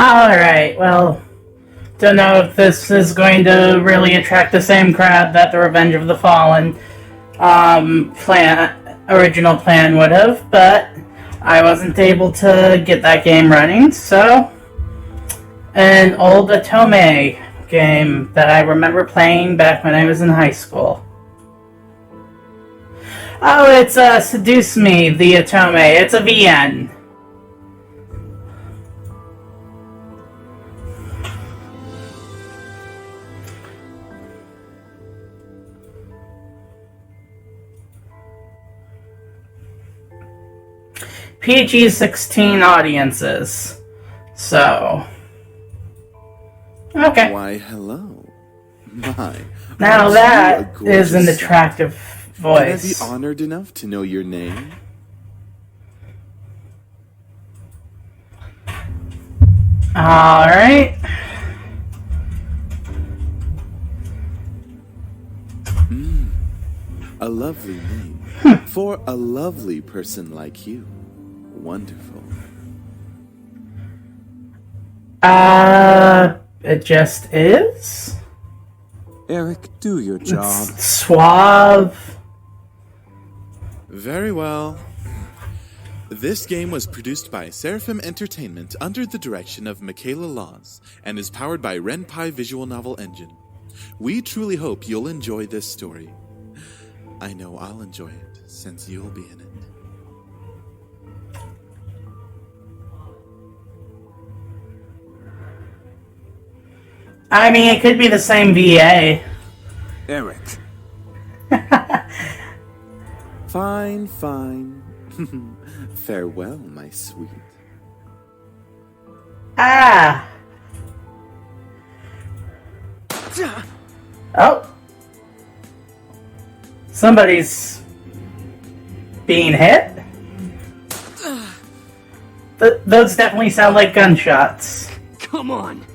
Alright, well, don't know if this is going to really attract the same crowd that the Revenge of the Fallen original plan would have, but I wasn't able to get that game running, so an old Otome game that I remember playing back when I was in high school. Oh, it's Seduce Me, the Otome. It's a VN. PG-16 audiences. So. Okay. Why, hello. My. Now that is an attractive voice. Can I be honored enough to know your name? Alright. A lovely name. For a lovely person like you. Wonderful. It just is? Eric, do your job. It's suave. Very well. This game was produced by Seraphim Entertainment under the direction of Michaela Laws and is powered by Ren'Py Visual Novel Engine. We truly hope you'll enjoy this story. I know I'll enjoy it since you'll be in it. I mean, it could be the same VA. Eric. Fine, fine. Farewell, my sweet. Ah! Oh! Somebody's being hit? Those definitely sound like gunshots. Come on!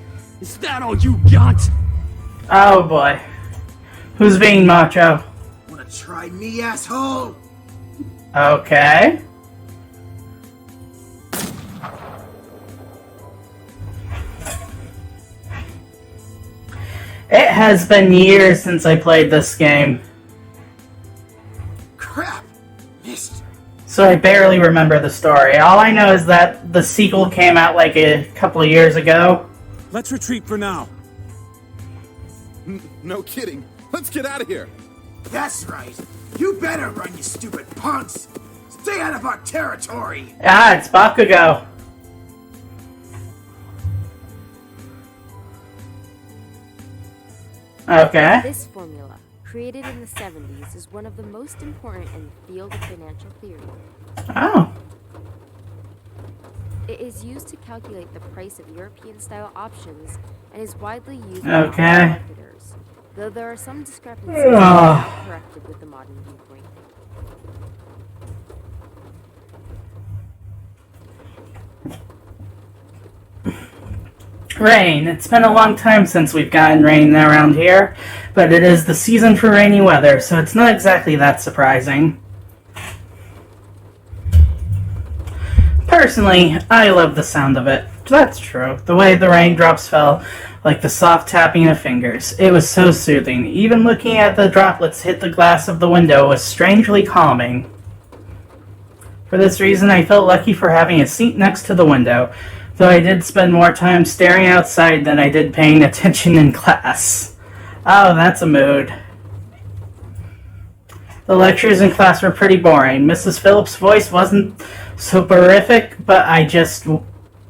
Is that all you got? Oh boy. Who's being macho? Wanna try me, asshole? Okay. It has been years since I played this game, Crap! Missed. so I barely remember the story. All I know is that the sequel came out like a couple of years ago. Let's retreat for now. No kidding. Let's get out of here. That's right. You better run, you stupid punks! Stay out of our territory! Ah, it's Bakugo. Okay. This formula, created in the 70s, is one of the most important in the field of financial theory. Oh. It is used to calculate the price of European-style options and is widely used Okay. by marketers, though there are some discrepancies that are corrected with the modern viewpoint. Rain. It's been a long time since we've gotten rain around here, but it is the season for rainy weather, so it's not exactly that surprising. Personally, I love the sound of it. That's true. The way the raindrops fell, like the soft tapping of fingers. It was so soothing. Even looking at the droplets hit the glass of the window was strangely calming. For this reason, I felt lucky for having a seat next to the window, though I did spend more time staring outside than I did paying attention in class. Oh, that's a mood. The lectures in class were pretty boring. Mrs. Phillips' voice wasn't soporific, but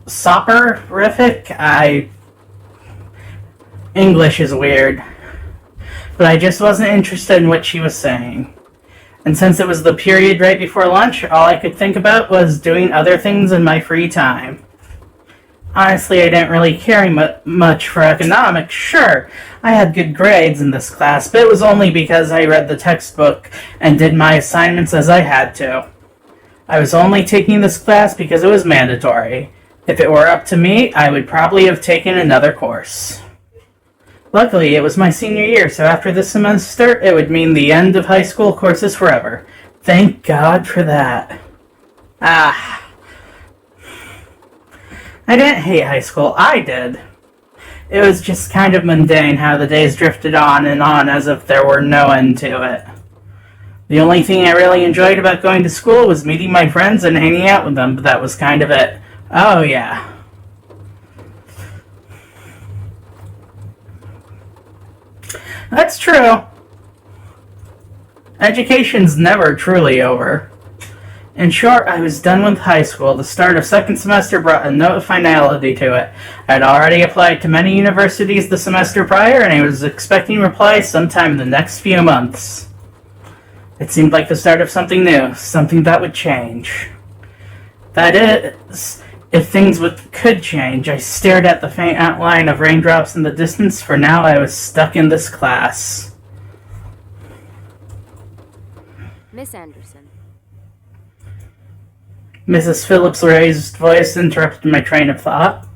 soporific? English is weird. But I just wasn't interested in what she was saying. And since it was the period right before lunch, all I could think about was doing other things in my free time. Honestly, I didn't really care much for economics. Sure, I had good grades in this class, but it was only because I read the textbook and did my assignments as I had to. I was only taking this class because it was mandatory. If it were up to me, I would probably have taken another course. Luckily, it was my senior year, so after this semester, it would mean the end of high school courses forever. Thank God for that. I didn't hate high school. I did. It was just kind of mundane how the days drifted on and on as if there were no end to it. The only thing I really enjoyed about going to school was meeting my friends and hanging out with them, but that was kind of it. Oh, yeah. That's true. Education's never truly over. In short, I was done with high school. The start of second semester brought a note of finality to it. I'd already applied to many universities the semester prior, and I was expecting replies sometime in the next few months. It seemed like the start of something new, something that would change. That is, if things could change. I stared at the faint outline of raindrops in the distance, for now I was stuck in this class. Miss Anderson. Mrs. Phillips' raised voice interrupted my train of thought.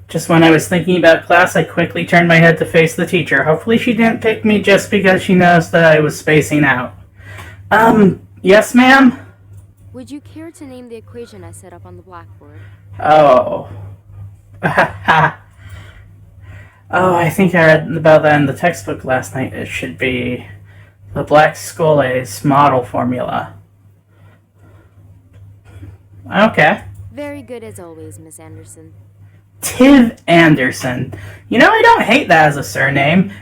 Just when I was thinking about class, I quickly turned my head to face the teacher. Hopefully she didn't pick me just because she knows that I was spacing out. Yes, ma'am? Would you care to name the equation I set up on the blackboard? Oh. Oh, I think I read about that in the textbook last night. It should be the Black-Scholes model formula. Okay. Very good as always, Miss Anderson. Tiv Anderson. You know, I don't hate that as a surname.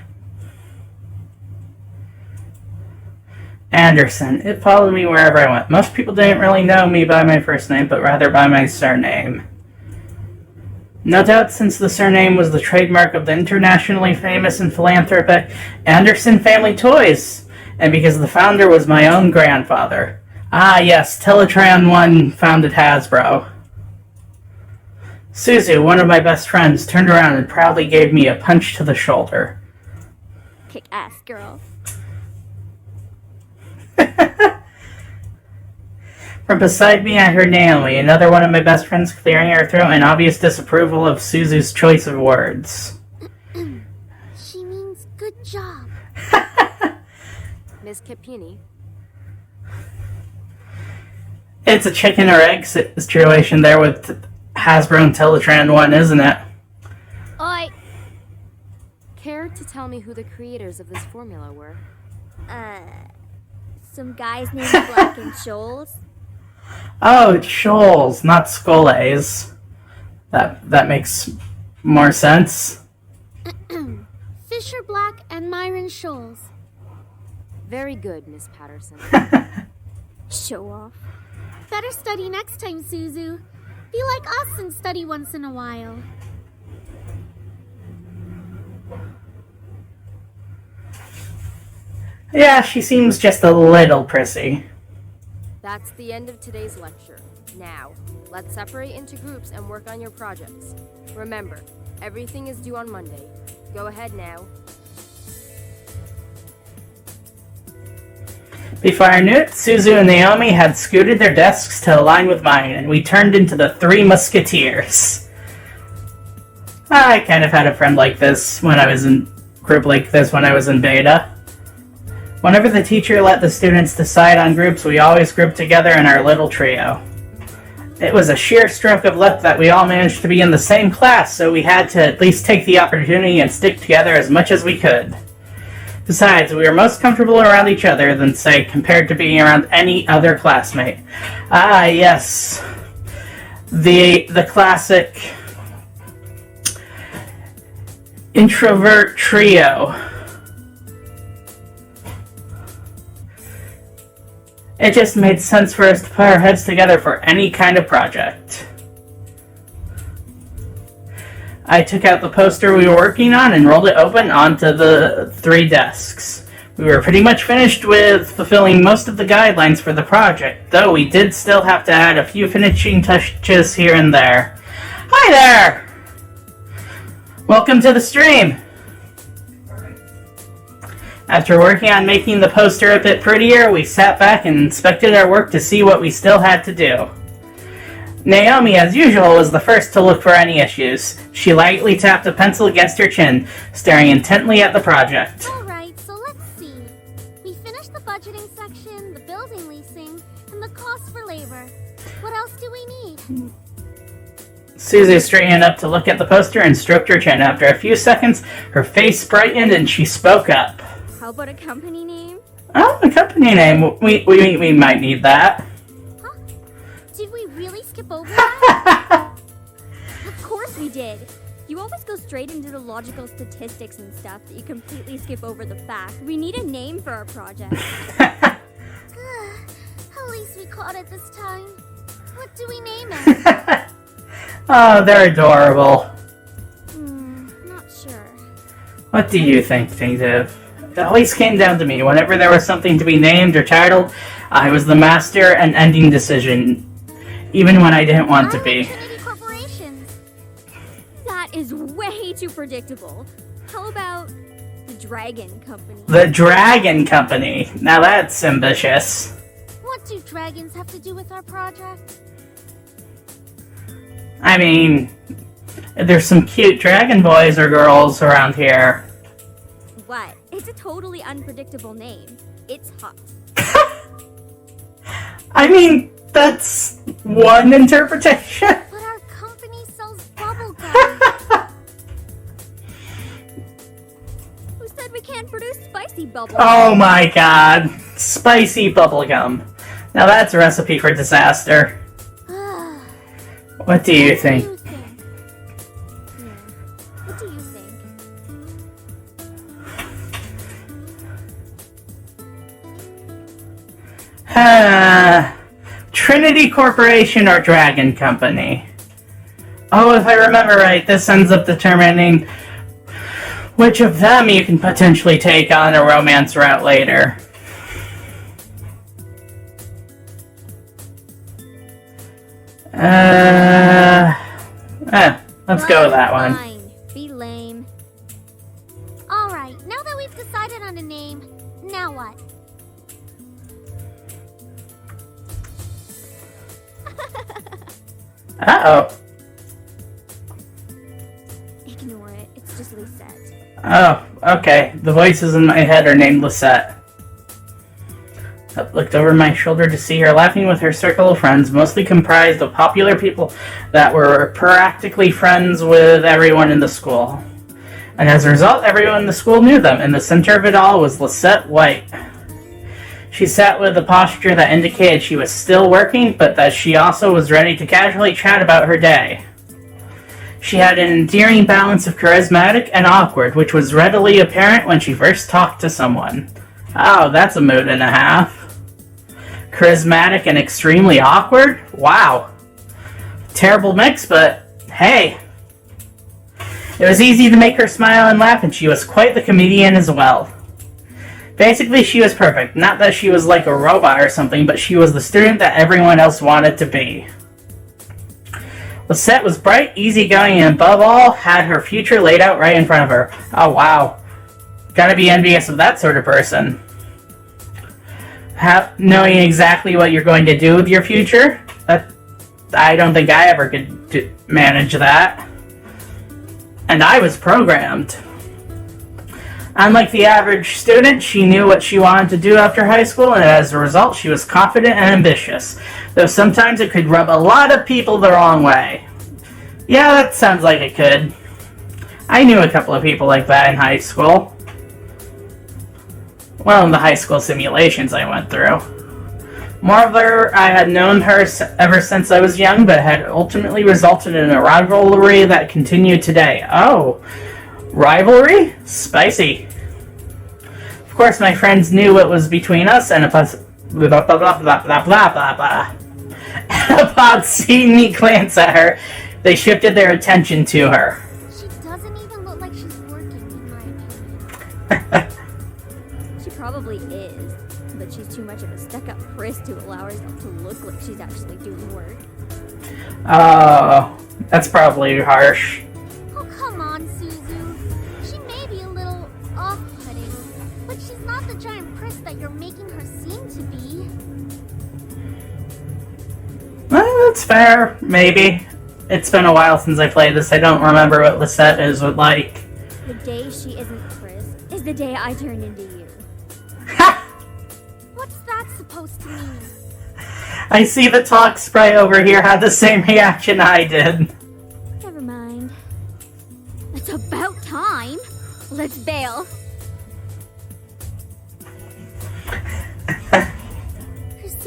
Anderson. It followed me wherever I went. Most people didn't really know me by my first name, but rather by my surname. No doubt since the surname was the trademark of the internationally famous and philanthropic Anderson Family Toys, and because the founder was my own grandfather. Ah, yes, Teletran 1 founded Hasbro. Suzu, one of my best friends, turned around and proudly gave me a punch to the shoulder. Kick ass, girl. From beside me, I heard Naomi, another one of my best friends, clearing her throat in obvious disapproval of Suzu's choice of words. She means good job. Miss Capini. It's a chicken or egg situation there with Hasbro and Teletran 1, isn't it? Oi! Care to tell me who the creators of this formula were? Some guys named Black and Shoals. Oh, it's Shoals, not Scholes. That makes more sense. Fisher Black and Myron Shoals. Very good, Miss Patterson. Show off. Better study next time, Suzu. Be like us and study once in a while. Yeah, she seems just a little prissy. That's the end of today's lecture. Now, let's separate into groups and work on your projects. Remember, everything is due on Monday. Go ahead now. Before I knew it, Suzu and Naomi had scooted their desks to align with mine, and we turned into the Three Musketeers. I kind of had a friend like this when I was in group like this when I was in beta. Whenever the teacher let the students decide on groups, we always grouped together in our little trio. It was a sheer stroke of luck that we all managed to be in the same class, so we had to at least take the opportunity and stick together as much as we could. Besides, we were most comfortable around each other than, say, compared to being around any other classmate. Ah, yes. The classic introvert trio. It just made sense for us to put our heads together for any kind of project. I took out the poster we were working on and rolled it open onto the 3 desks. We were pretty much finished with fulfilling most of the guidelines for the project, though we did still have to add a few finishing touches here and there. Hi there! Welcome to the stream! After working on making the poster a bit prettier, we sat back and inspected our work to see what we still had to do. Naomi, as usual, was the first to look for any issues. She lightly tapped a pencil against her chin, staring intently at the project. Alright, so let's see. We finished the budgeting section, the building leasing, and the cost for labor. What else do we need? Suzu straightened up to look at the poster and stroked her chin. After a few seconds, her face brightened and she spoke up. How about a company name? Oh, a company name. We might need that. Huh? Did we really skip over that? Of course we did. You always go straight into the logical statistics and stuff that you completely skip over the fact. We need a name for our project. At least we caught it this time. What do we name it? Oh, they're adorable. Not sure. What do you think, Native? It always came down to me. Whenever there was something to be named or titled, I was the master and ending decision, even when I didn't want to be. Trinity Corporations. That is way too predictable. How about the Dragon Company? The Dragon Company. Now that's ambitious. What do dragons have to do with our project? I mean, there's some cute dragon boys or girls around here. What? It's a totally unpredictable name. It's hot. I mean, that's one interpretation. But our company sells bubblegum. Who said we can't produce spicy bubble? Oh my god. Spicy bubblegum. Now that's a recipe for disaster. What do you think? What do you think? Trinity Corporation or Dragon Company? Oh, if I remember right, this ends up determining which of them you can potentially take on a romance route later. Let's go with that one. Fine. Be lame. Alright, now that we've decided on a name, now what? Uh-oh. Ignore it. It's just Lisette. Oh, okay. The voices in my head are named Lisette. I looked over my shoulder to see her laughing with her circle of friends, mostly comprised of popular people that were practically friends with everyone in the school. And as a result, everyone in the school knew them. In the center of it all was Lisette White. She sat with a posture that indicated she was still working, but that she also was ready to casually chat about her day. She had an endearing balance of charismatic and awkward, which was readily apparent when she first talked to someone. Oh, that's a mood and a half. Charismatic and extremely awkward? Wow. Terrible mix, but hey. It was easy to make her smile and laugh, and she was quite the comedian as well. Basically, she was perfect. Not that she was like a robot or something, but she was the student that everyone else wanted to be. Lisette was bright, easygoing, and above all, had her future laid out right in front of her. Oh, wow. Gotta be envious of that sort of person. Knowing exactly what you're going to do with your future? I don't think I ever could manage that. And I was programmed. Unlike the average student, she knew what she wanted to do after high school, and as a result, she was confident and ambitious. Though sometimes it could rub a lot of people the wrong way. Yeah, that sounds like it could. I knew a couple of people like that in high school. Well, in the high school simulations I went through. Moreover, I had known her ever since I was young, but had ultimately resulted in a rivalry that continued today. Oh, rivalry? Spicy. Of course, my friends knew what was between us, and upon seeing me glance at her, they shifted their attention to her. She doesn't even look like she's working, in my opinion. She probably is, but she's too much of a stuck-up priss to allow herself to look like she's actually doing work. Oh, that's probably harsh. Oh, come on, Suzu. She may be a little off-putting, but she's not the giant priss that you're making her seem to be. Well, that's fair, maybe. It's been a while since I played this. I don't remember what Lisette is like. The day she isn't Priss is the day I turn into you. What's that supposed to mean? I see the talk sprite over here had the same reaction I did.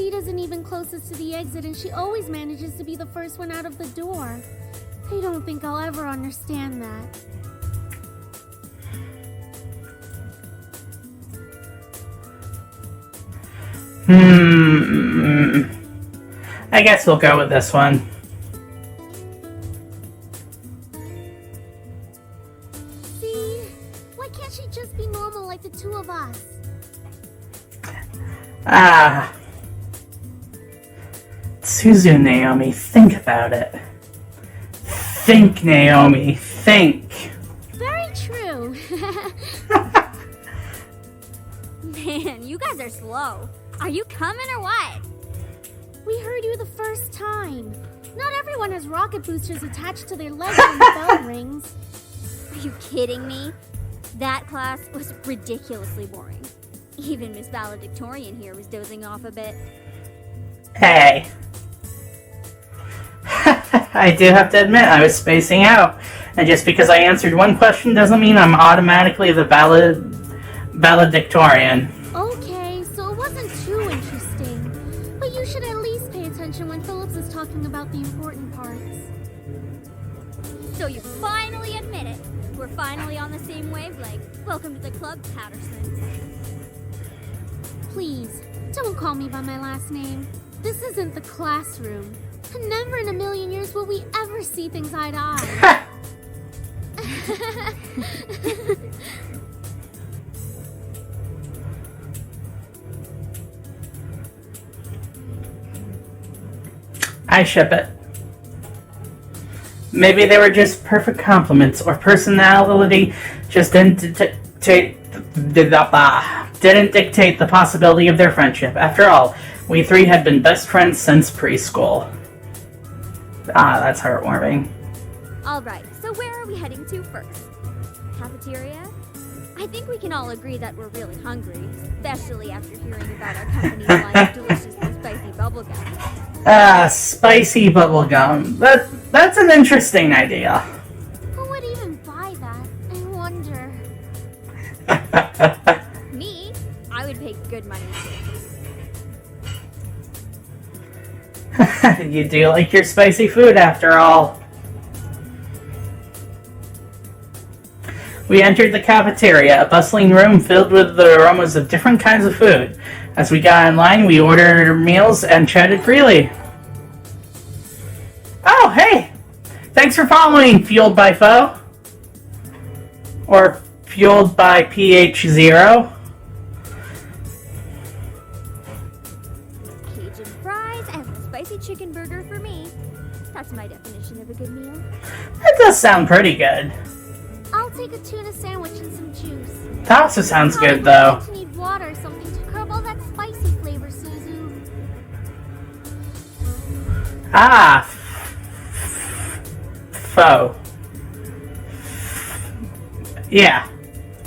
Seed isn't even closest to the exit, and she always manages to be the first one out of the door. I don't think I'll ever understand that. I guess we'll go with this one. See? Why can't she just be normal like the two of us? Suzu, Naomi, think about it. Think, Naomi, think. Very true. Man, you guys are slow. Are you coming or what? We heard you the first time. Not everyone has rocket boosters attached to their legs when the bell rings. Are you kidding me? That class was ridiculously boring. Even Miss Valedictorian here was dozing off a bit. Hey. I do have to admit, I was spacing out. And just because I answered one question doesn't mean I'm automatically the valedictorian. Okay, so it wasn't too interesting. But you should at least pay attention when Phillips is talking about the important parts. So you finally admit it. We're finally on the same wavelength. Welcome to the club, Patterson. Please, don't call me by my last name. This isn't the classroom. And never in a million years will we ever see things eye to eye. I ship it. Maybe they were just perfect compliments, or personality just didn't dictate the possibility of their friendship. After all, we three had been best friends since preschool. That's heartwarming. Alright, so where are we heading to first? Cafeteria? I think we can all agree that we're really hungry, especially after hearing about our company's line of deliciously spicy bubblegum. Spicy bubblegum. That's an interesting idea. Who would even buy that? I wonder. Me? I would pay good money. You do like your spicy food after all. We entered the cafeteria, a bustling room filled with the aromas of different kinds of food. As we got in line, we ordered meals and chatted freely. Oh, hey! Thanks for following, Fueled by Foe. Or Fueled by PH0. Cajun fries and a spicy chicken burger for me. That's my definition of a good meal. That does sound pretty good. I'll take a tuna sandwich and some juice. That also sounds good, Probably though. going to need water or something to curb all that spicy flavor, Suzu. Foe. Yeah.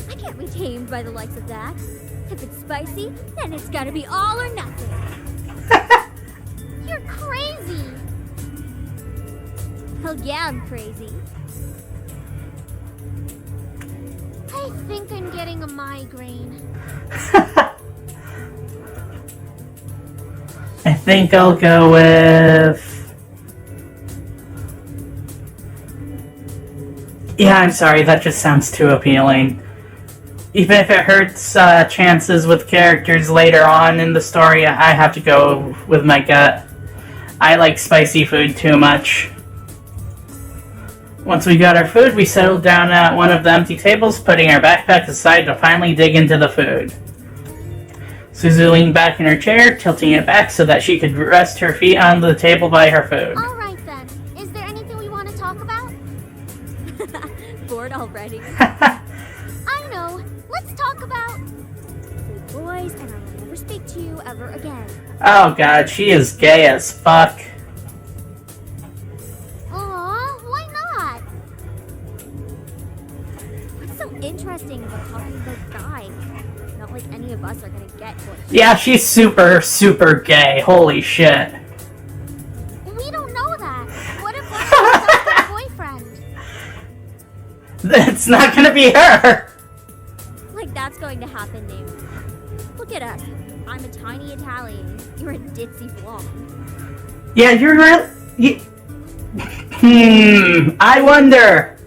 I can't be tamed by the likes of that. If it's spicy, then it's gotta be all or nothing. You're crazy! Hell yeah, I'm crazy. I think I'm getting a migraine. I think I'll go with... Yeah, I'm sorry, that just sounds too appealing. Even if it hurts chances with characters later on in the story, I have to go with my gut. I like spicy food too much. Once we got our food, we settled down at one of the empty tables, putting our backpacks aside to finally dig into the food. Suzu leaned back in her chair, tilting it back so that she could rest her feet on the table by her food. Alright then. Is there anything we want to talk about? Bored already? I know. Let's talk about... Good boys, and I will never speak to you ever again. Oh god, she is gay as fuck. Aw, why not? What's so interesting about talking about guys? Not like any of us are gonna get what. Yeah, she's super, super gay. Holy shit. We don't know that. What if one of us has a boyfriend? It's not gonna be her. Like that's going to happen, Naomi. Look at us. I'm I'm a tiny Italian. You're a ditzy blonde. Yeah, you're right. I wonder.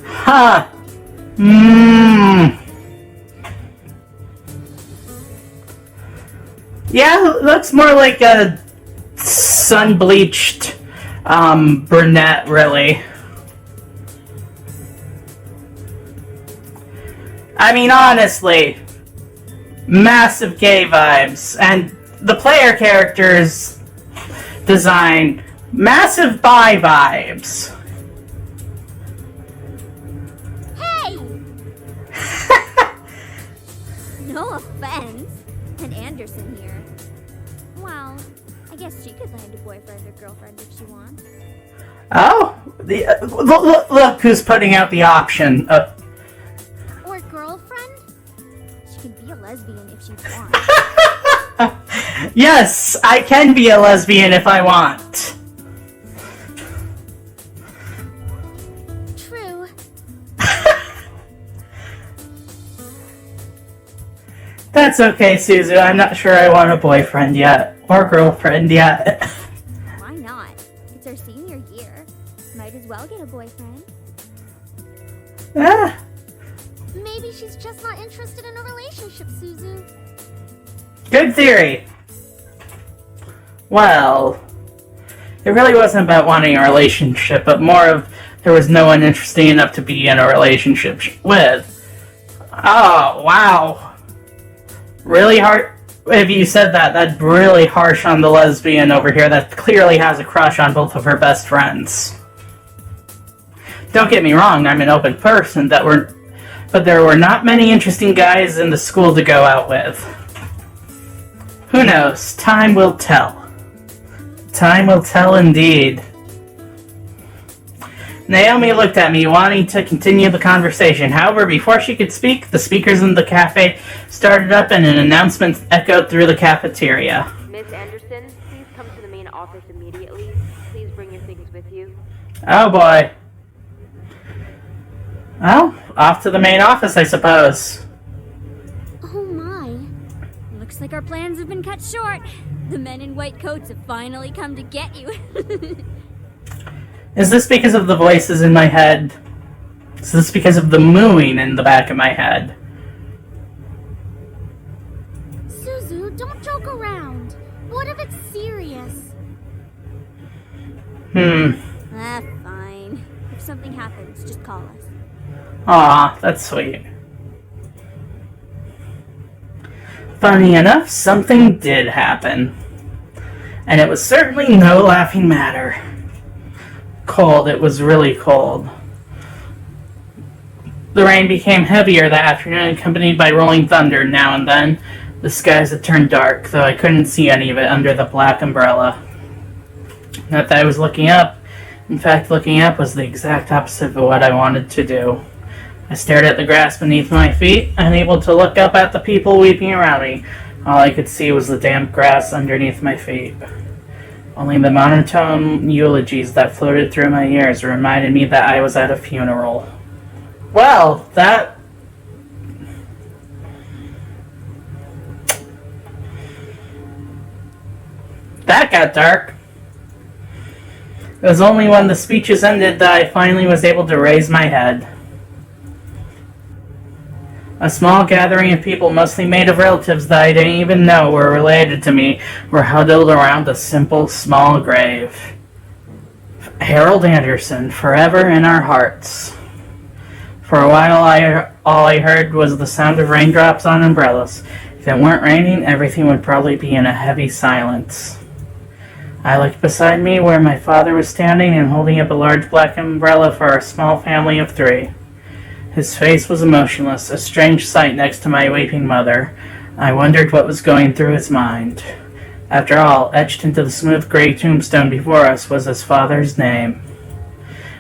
Huh. Yeah, looks more like a sun-bleached brunette, really. I mean, honestly, massive gay vibes, and the player characters design, massive bi vibes. Hey! No offense. And Anderson here. Well, I guess she could land a boyfriend or girlfriend if she wants. Oh, look who's putting out the option. Or girlfriend? She can be a lesbian if she wants. Yes, I can be a lesbian if I want. True. That's okay, Suzu. I'm not sure I want a boyfriend yet. Or girlfriend yet. Why not? It's our senior year. Might as well get a boyfriend. Ah, Maybe she's just not interested in a relationship, Suzu. good theory. Well, it really wasn't about wanting a relationship, but more of there was no one interesting enough to be in a relationship with. Oh, wow. Really hard. If you said that, that's really harsh on the lesbian over here that clearly has a crush on both of her best friends. Don't get me wrong, I'm an open person, but there were not many interesting guys in the school to go out with. Who knows? Time will tell. Time will tell indeed. Naomi looked at me, wanting to continue the conversation. However, before she could speak, the speakers in the cafe started up and an announcement echoed through the cafeteria. Miss Anderson, please come to the main office immediately. Please bring your things with you. Oh boy. Well, off to the main office, I suppose. Oh my. Looks like our plans have been cut short. The men in white coats have finally come to get you. Is this because of the voices in my head? Is this because of the mooing in the back of my head? Suzu, don't joke around. What if it's serious? Fine. If something happens, just call us. Aw, that's sweet. Funny enough, something did happen. And it was certainly no laughing matter. Cold, it was really cold. The rain became heavier that afternoon, accompanied by rolling thunder now and then. The skies had turned dark, though I couldn't see any of it under the black umbrella. Not that I was looking up. In fact, looking up was the exact opposite of what I wanted to do. I stared at the grass beneath my feet, unable to look up at the people weeping around me. All I could see was the damp grass underneath my feet. Only the monotone eulogies that floated through my ears reminded me that I was at a funeral. Well, that got dark. It was only when the speeches ended that I finally was able to raise my head. A small gathering of people, mostly made of relatives that I didn't even know were related to me, were huddled around a simple, small grave. Harold Anderson, forever in our hearts. For a while, all I heard was the sound of raindrops on umbrellas. If it weren't raining, everything would probably be in a heavy silence. I looked beside me where my father was standing and holding up a large black umbrella for our small family of 3. His face was emotionless, a strange sight next to my weeping mother. I wondered what was going through his mind. After all, etched into the smooth gray tombstone before us was his father's name.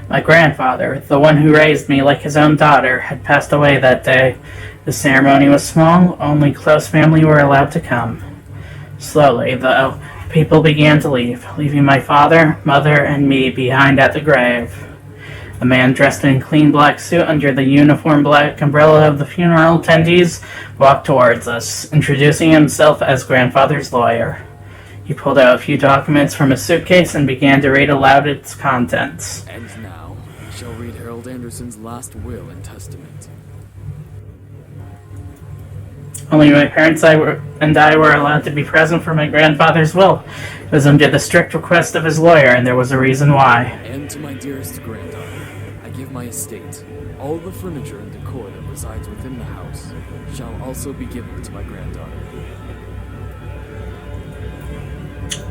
My grandfather, the one who raised me like his own daughter, had passed away that day. The ceremony was small, only close family were allowed to come. Slowly, though, people began to leave, leaving my father, mother, and me behind at the grave. A man dressed in a clean black suit under the uniform black umbrella of the funeral attendees walked towards us, introducing himself as grandfather's lawyer. He pulled out a few documents from his suitcase and began to read aloud its contents. And now, we shall read Harold Anderson's last will and testament. Only my parents and I were allowed to be present for my grandfather's will. It was under the strict request of his lawyer, and there was a reason why. And to my dearest granddaughter, I give my estate. All the furniture and decor that resides within the house shall also be given to my granddaughter.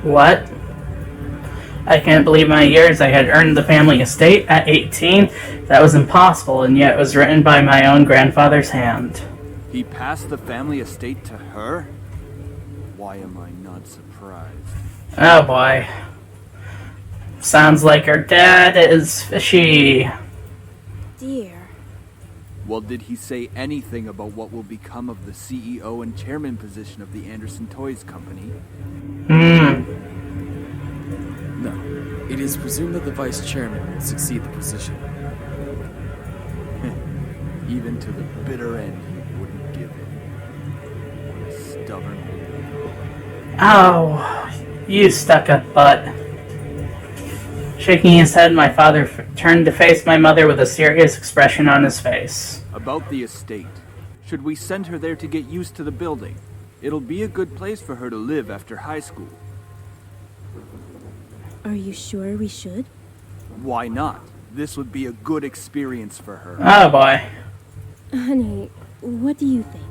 What? I can't believe my years. I had earned the family estate at 18. That was impossible, and yet it was written by my own grandfather's hand. He passed the family estate to her? Why am I not surprised? Oh boy. Sounds like her dad is fishy. Dear. Well, did he say anything about what will become of the CEO and chairman position of the Anderson Toys Company? No. It is presumed that the vice chairman will succeed the position. Even to the bitter end, he wouldn't give in. What a stubborn... Oh, you stuck-up butt. Shaking his head, my father turned to face my mother with a serious expression on his face. About the estate. Should we send her there to get used to the building? It'll be a good place for her to live after high school. Are you sure we should? Why not? This would be a good experience for her. Oh boy. Honey, what do you think?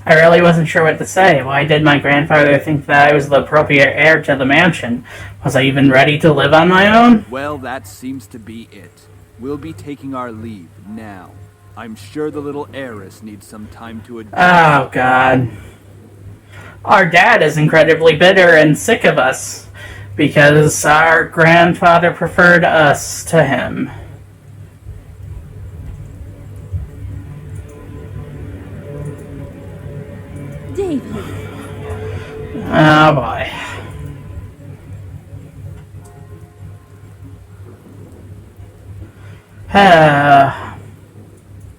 I really wasn't sure what to say. Why did my grandfather think that I was the appropriate heir to the mansion? Was I even ready to live on my own? Well, that seems to be it. We'll be taking our leave now. I'm sure the little heiress needs some time to adjust. Oh, God. Our dad is incredibly bitter and sick of us because our grandfather preferred us to him. David. Oh, boy.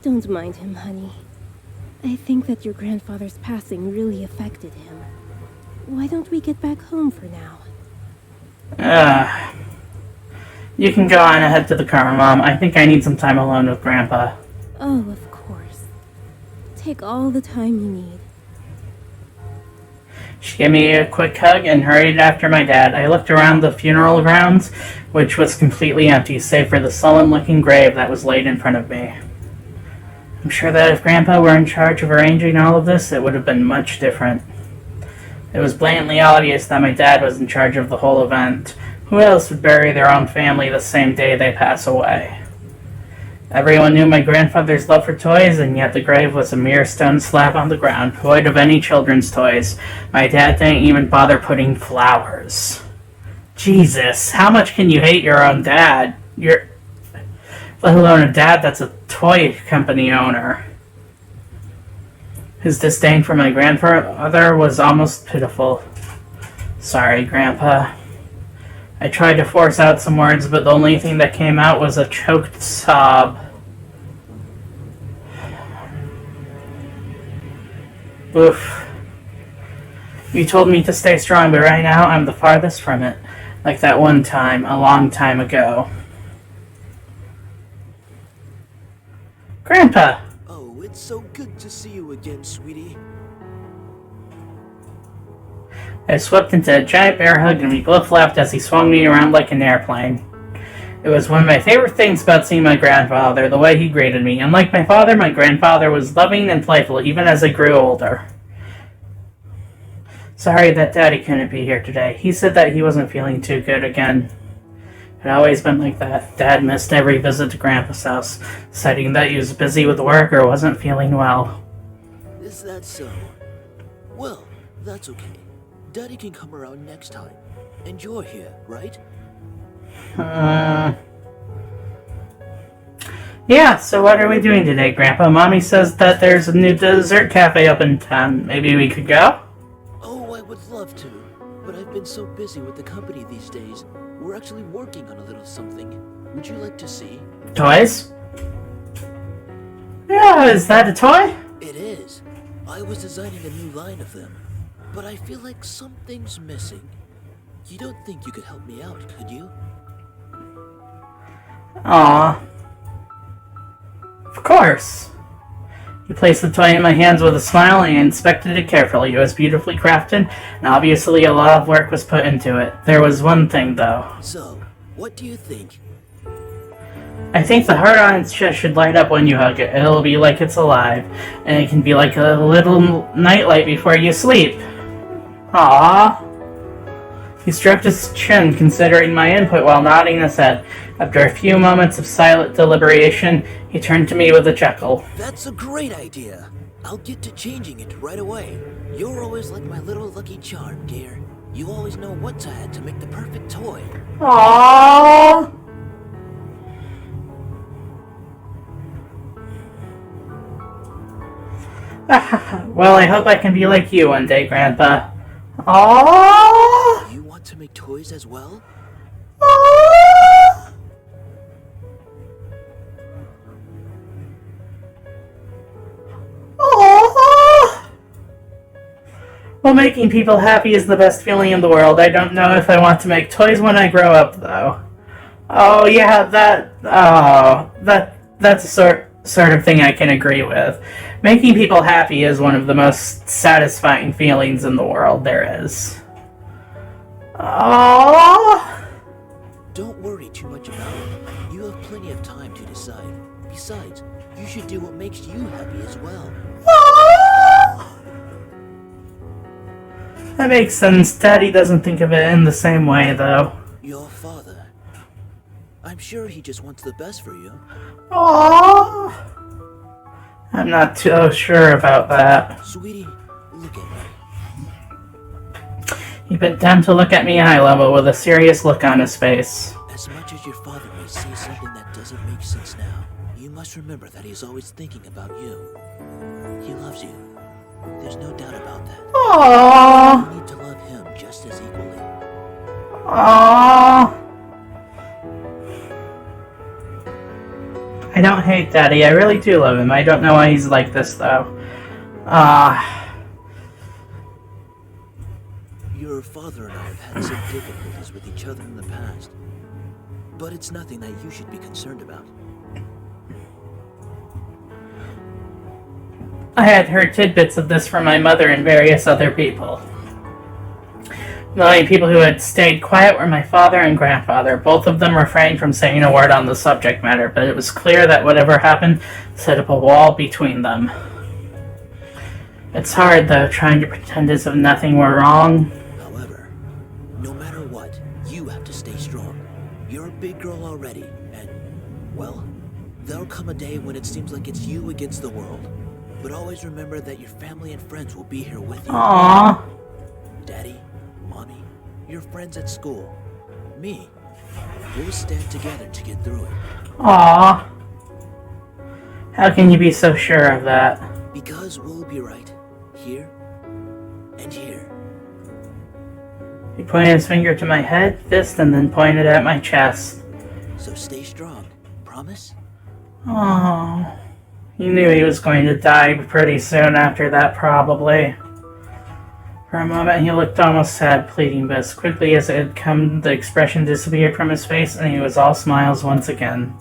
Don't mind him, honey. I think that your grandfather's passing really affected him. Why don't we get back home for now? You can go on ahead to the car, Mom. I think I need some time alone with Grandpa. Oh, of course. Take all the time you need. She gave me a quick hug and hurried after my dad. I looked around the funeral grounds, which was completely empty, save for the sullen-looking grave that was laid in front of me. I'm sure that if Grandpa were in charge of arranging all of this, it would have been much different. It was blatantly obvious that my dad was in charge of the whole event. Who else would bury their own family the same day they pass away? Everyone knew my grandfather's love for toys, and yet the grave was a mere stone slab on the ground, void of any children's toys. My dad didn't even bother putting flowers. Jesus, how much can you hate your own dad? Let alone a dad that's a toy company owner. His disdain for my grandfather was almost pitiful. Sorry, Grandpa. I tried to force out some words, but the only thing that came out was a choked sob. Oof. You told me to stay strong, but right now I'm the farthest from it. Like that one time, a long time ago. Grandpa! Oh, it's so good to see you again, sweetie. I swept into a giant bear hug and we both laughed as he swung me around like an airplane. It was one of my favorite things about seeing my grandfather, the way he greeted me. Unlike my father, my grandfather was loving and playful even as I grew older. Sorry that Daddy couldn't be here today. He said that he wasn't feeling too good again. It had always been like that. Dad missed every visit to Grandpa's house, citing that he was busy with work or wasn't feeling well. Is that so? Well, that's okay. Daddy can come around next time. And you're here, right? Yeah, so what are we doing today, Grandpa? Mommy says that there's a new dessert cafe up in town. Maybe we could go? Oh, I would love to. But I've I've been so busy with the company these days. We're actually working on a little something. Would you like to see? Toys? Yeah, is that a toy? It is. I was designing a new line of them, but I feel like something's missing. You don't think you could help me out, could you? Aw. Of course. He placed the toy in my hands with a smile and inspected it carefully. It was beautifully crafted, and obviously a lot of work was put into it. There was one thing, though. So, what do you think? I think the heart on its chest should light up when you hug it. It'll be like it's alive, and it can be like a little nightlight before you sleep. Aww. He stroked his chin, considering my input while nodding his head. After a few moments of silent deliberation, he turned to me with a chuckle. That's a great idea. I'll get to changing it right away. You're always like my little lucky charm, dear. You always know what to add to make the perfect toy. Aww. Well, I hope I can be like you one day, Grandpa. Aww. You want to make toys as well? Aww. Aww. Well, making people happy is the best feeling in the world. I don't know if I want to make toys when I grow up, though. Oh, yeah, that's a sort of thing I can agree with. Making people happy is one of the most satisfying feelings in the world there is. Aww. Don't worry too much about it. You have plenty of time to decide. Besides, you should do what makes you happy as well. Aww. That makes sense. Daddy doesn't think of it in the same way, though. Your father. I'm sure he just wants the best for you. Aww. I'm not too sure about that. Sweetie, look at me. He bent down to look at me eye level with a serious look on his face. As much as your father may say something that doesn't make sense now, you must remember that he's always thinking about you. He loves you. There's no doubt about that. Aww. You need to love him just as equally. Aww. I don't hate Daddy. I really do love him. I don't know why he's like this, though. Your father and I have had some difficulties with each other in the past. But it's nothing that you should be concerned about. I had heard tidbits of this from my mother and various other people. The only people who had stayed quiet were my father and grandfather. Both of them refrained from saying a word on the subject matter, but it was clear that whatever happened set up a wall between them. It's hard, though, trying to pretend as if nothing were wrong. However, no matter what, you have to stay strong. You're a big girl already, and, well, there'll come a day when it seems like it's you against the world. But always remember that your family and friends will be here with you. Aww. Daddy, Mommy, your friends at school, me. We'll stand together to get through it. Aww. How can you be so sure of that? Because we'll be right. Here. And here. He pointed his finger to my head, fist, and then pointed at my chest. So stay strong. Promise? Oh. He knew he was going to die pretty soon after that, probably. For a moment, he looked almost sad, pleading, but as quickly as it had come, the expression disappeared from his face, and he was all smiles once again.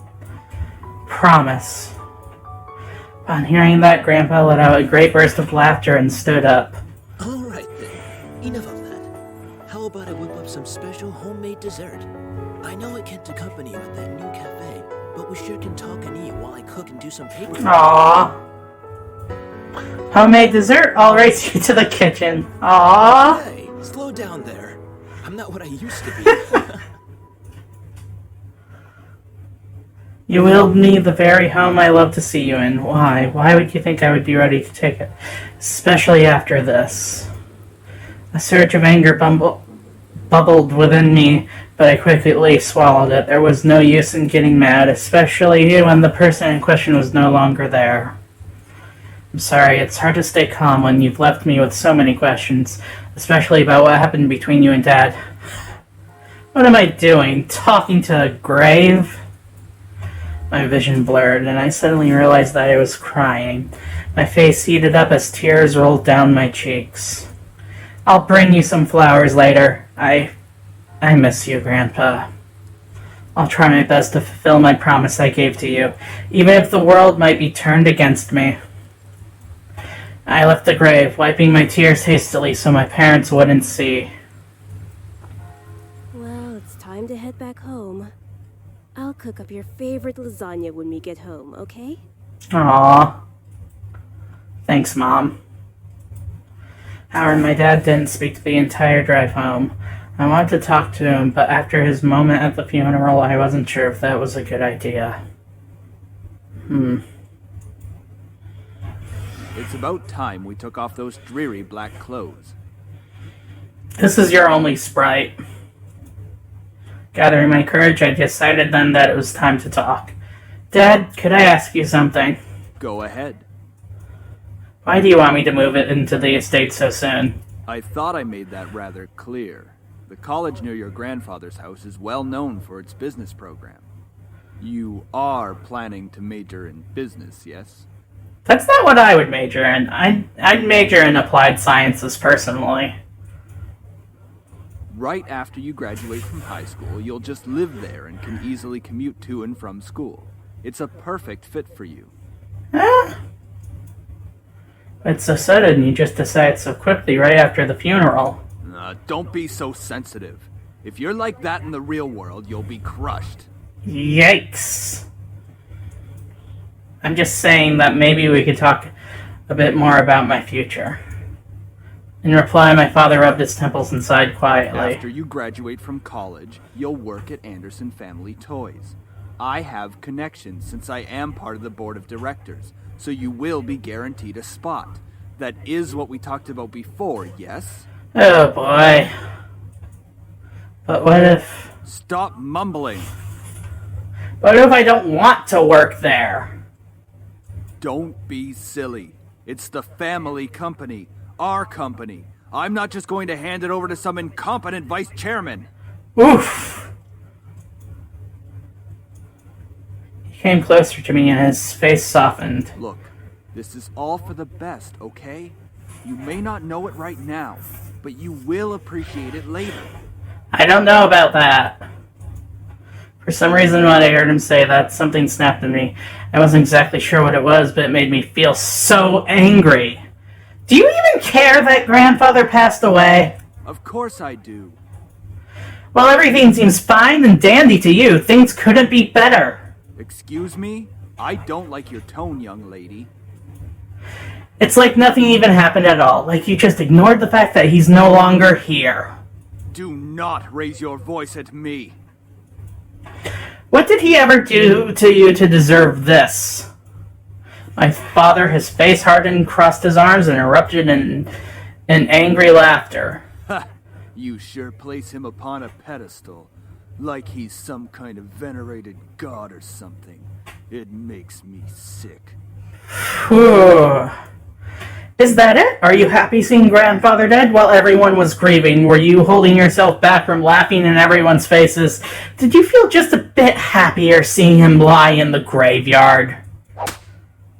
Promise. Upon hearing that, Grandpa let out a great burst of laughter and stood up. All right, then. Enough of that. How about I whip up some special homemade dessert? I know it can't accompany you at that new cafe, but we sure can talk and eat while I cook and do some paper. Aww. Homemade dessert? I'll race you to the kitchen. Aww. Hey, slow down there. I'm not what I used to be. You willed me the very home I love to see you in. Why? Why would you think I would be ready to take it? Especially after this. A surge of anger bubbled within me, but I quickly swallowed it. There was no use in getting mad, especially when the person in question was no longer there. I'm sorry, it's hard to stay calm when you've left me with so many questions, especially about what happened between you and Dad. What am I doing? Talking to a grave? My vision blurred, and I suddenly realized that I was crying. My face heated up as tears rolled down my cheeks. I'll bring you some flowers later. I miss you, Grandpa. I'll try my best to fulfill my promise I gave to you, even if the world might be turned against me. I left the grave, wiping my tears hastily so my parents wouldn't see. Well, it's time to head back home. I'll cook up your favorite lasagna when we get home, okay? Aww. Thanks, Mom. Howard, my dad didn't speak the entire drive home. I wanted to talk to him, but after his moment at the funeral, I wasn't sure if that was a good idea. It's about time we took off those dreary black clothes. This is your only sprite. Gathering my courage, I decided then that it was time to talk. Dad, could I ask you something? Go ahead. Why do you want me to move it into the estate so soon? I thought I made that rather clear. The college near your grandfather's house is well known for its business program. You are planning to major in business, yes? That's not what I would major in. I'd major in applied sciences personally. Right after you graduate from high school, you'll just live there and can easily commute to and from school. It's a perfect fit for you. It's so sudden, you just decide so quickly right after the funeral. Don't be so sensitive. If you're like that in the real world, you'll be crushed. Yikes. I'm just saying that maybe we could talk a bit more about my future. In reply, my father rubbed his temples and sighed quietly. After you graduate from college, you'll work at Anderson Family Toys. I have connections since I am part of the board of directors, so you will be guaranteed a spot. That is what we talked about before, yes? Oh boy. But what if... Stop mumbling. What if I don't want to work there? Don't be silly. It's the family company. Our company. I'm not just going to hand it over to some incompetent vice chairman. Oof. He came closer to me and his face softened. Look, this is all for the best, okay? You may not know it right now, but you will appreciate it later. I don't know about that. For some reason, when I heard him say that, something snapped in me. I wasn't exactly sure what it was, but it made me feel so angry. Do you even care that grandfather passed away? Of course I do. Well, everything seems fine and dandy to you. Things couldn't be better. Excuse me? I don't like your tone, young lady. It's like nothing even happened at all. Like you just ignored the fact that he's no longer here. Do not raise your voice at me. What did he ever do to you to deserve this? My father, his face hardened, crossed his arms, and erupted in angry laughter. Ha! You sure place him upon a pedestal, like he's some kind of venerated god or something. It makes me sick. Whew. Is that it? Are you happy seeing grandfather dead while everyone was grieving? Were you holding yourself back from laughing in everyone's faces? Did you feel just a bit happier seeing him lie in the graveyard?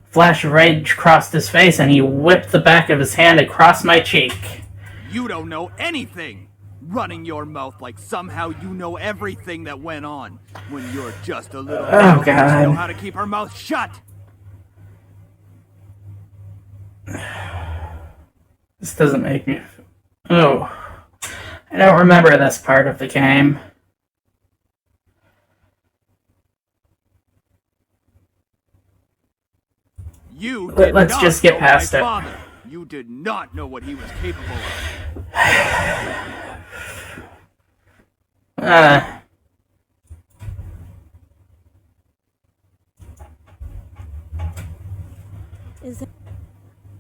Flash of rage crossed his face, and he whipped the back of his hand across my cheek. You don't know anything! Running your mouth like somehow you know everything that went on, when you're just a little girl who doesn't know how to keep her mouth shut! This doesn't make me... Oh. I don't remember this part of the game. Let's just get past it. Father. You did not know what he was capable of.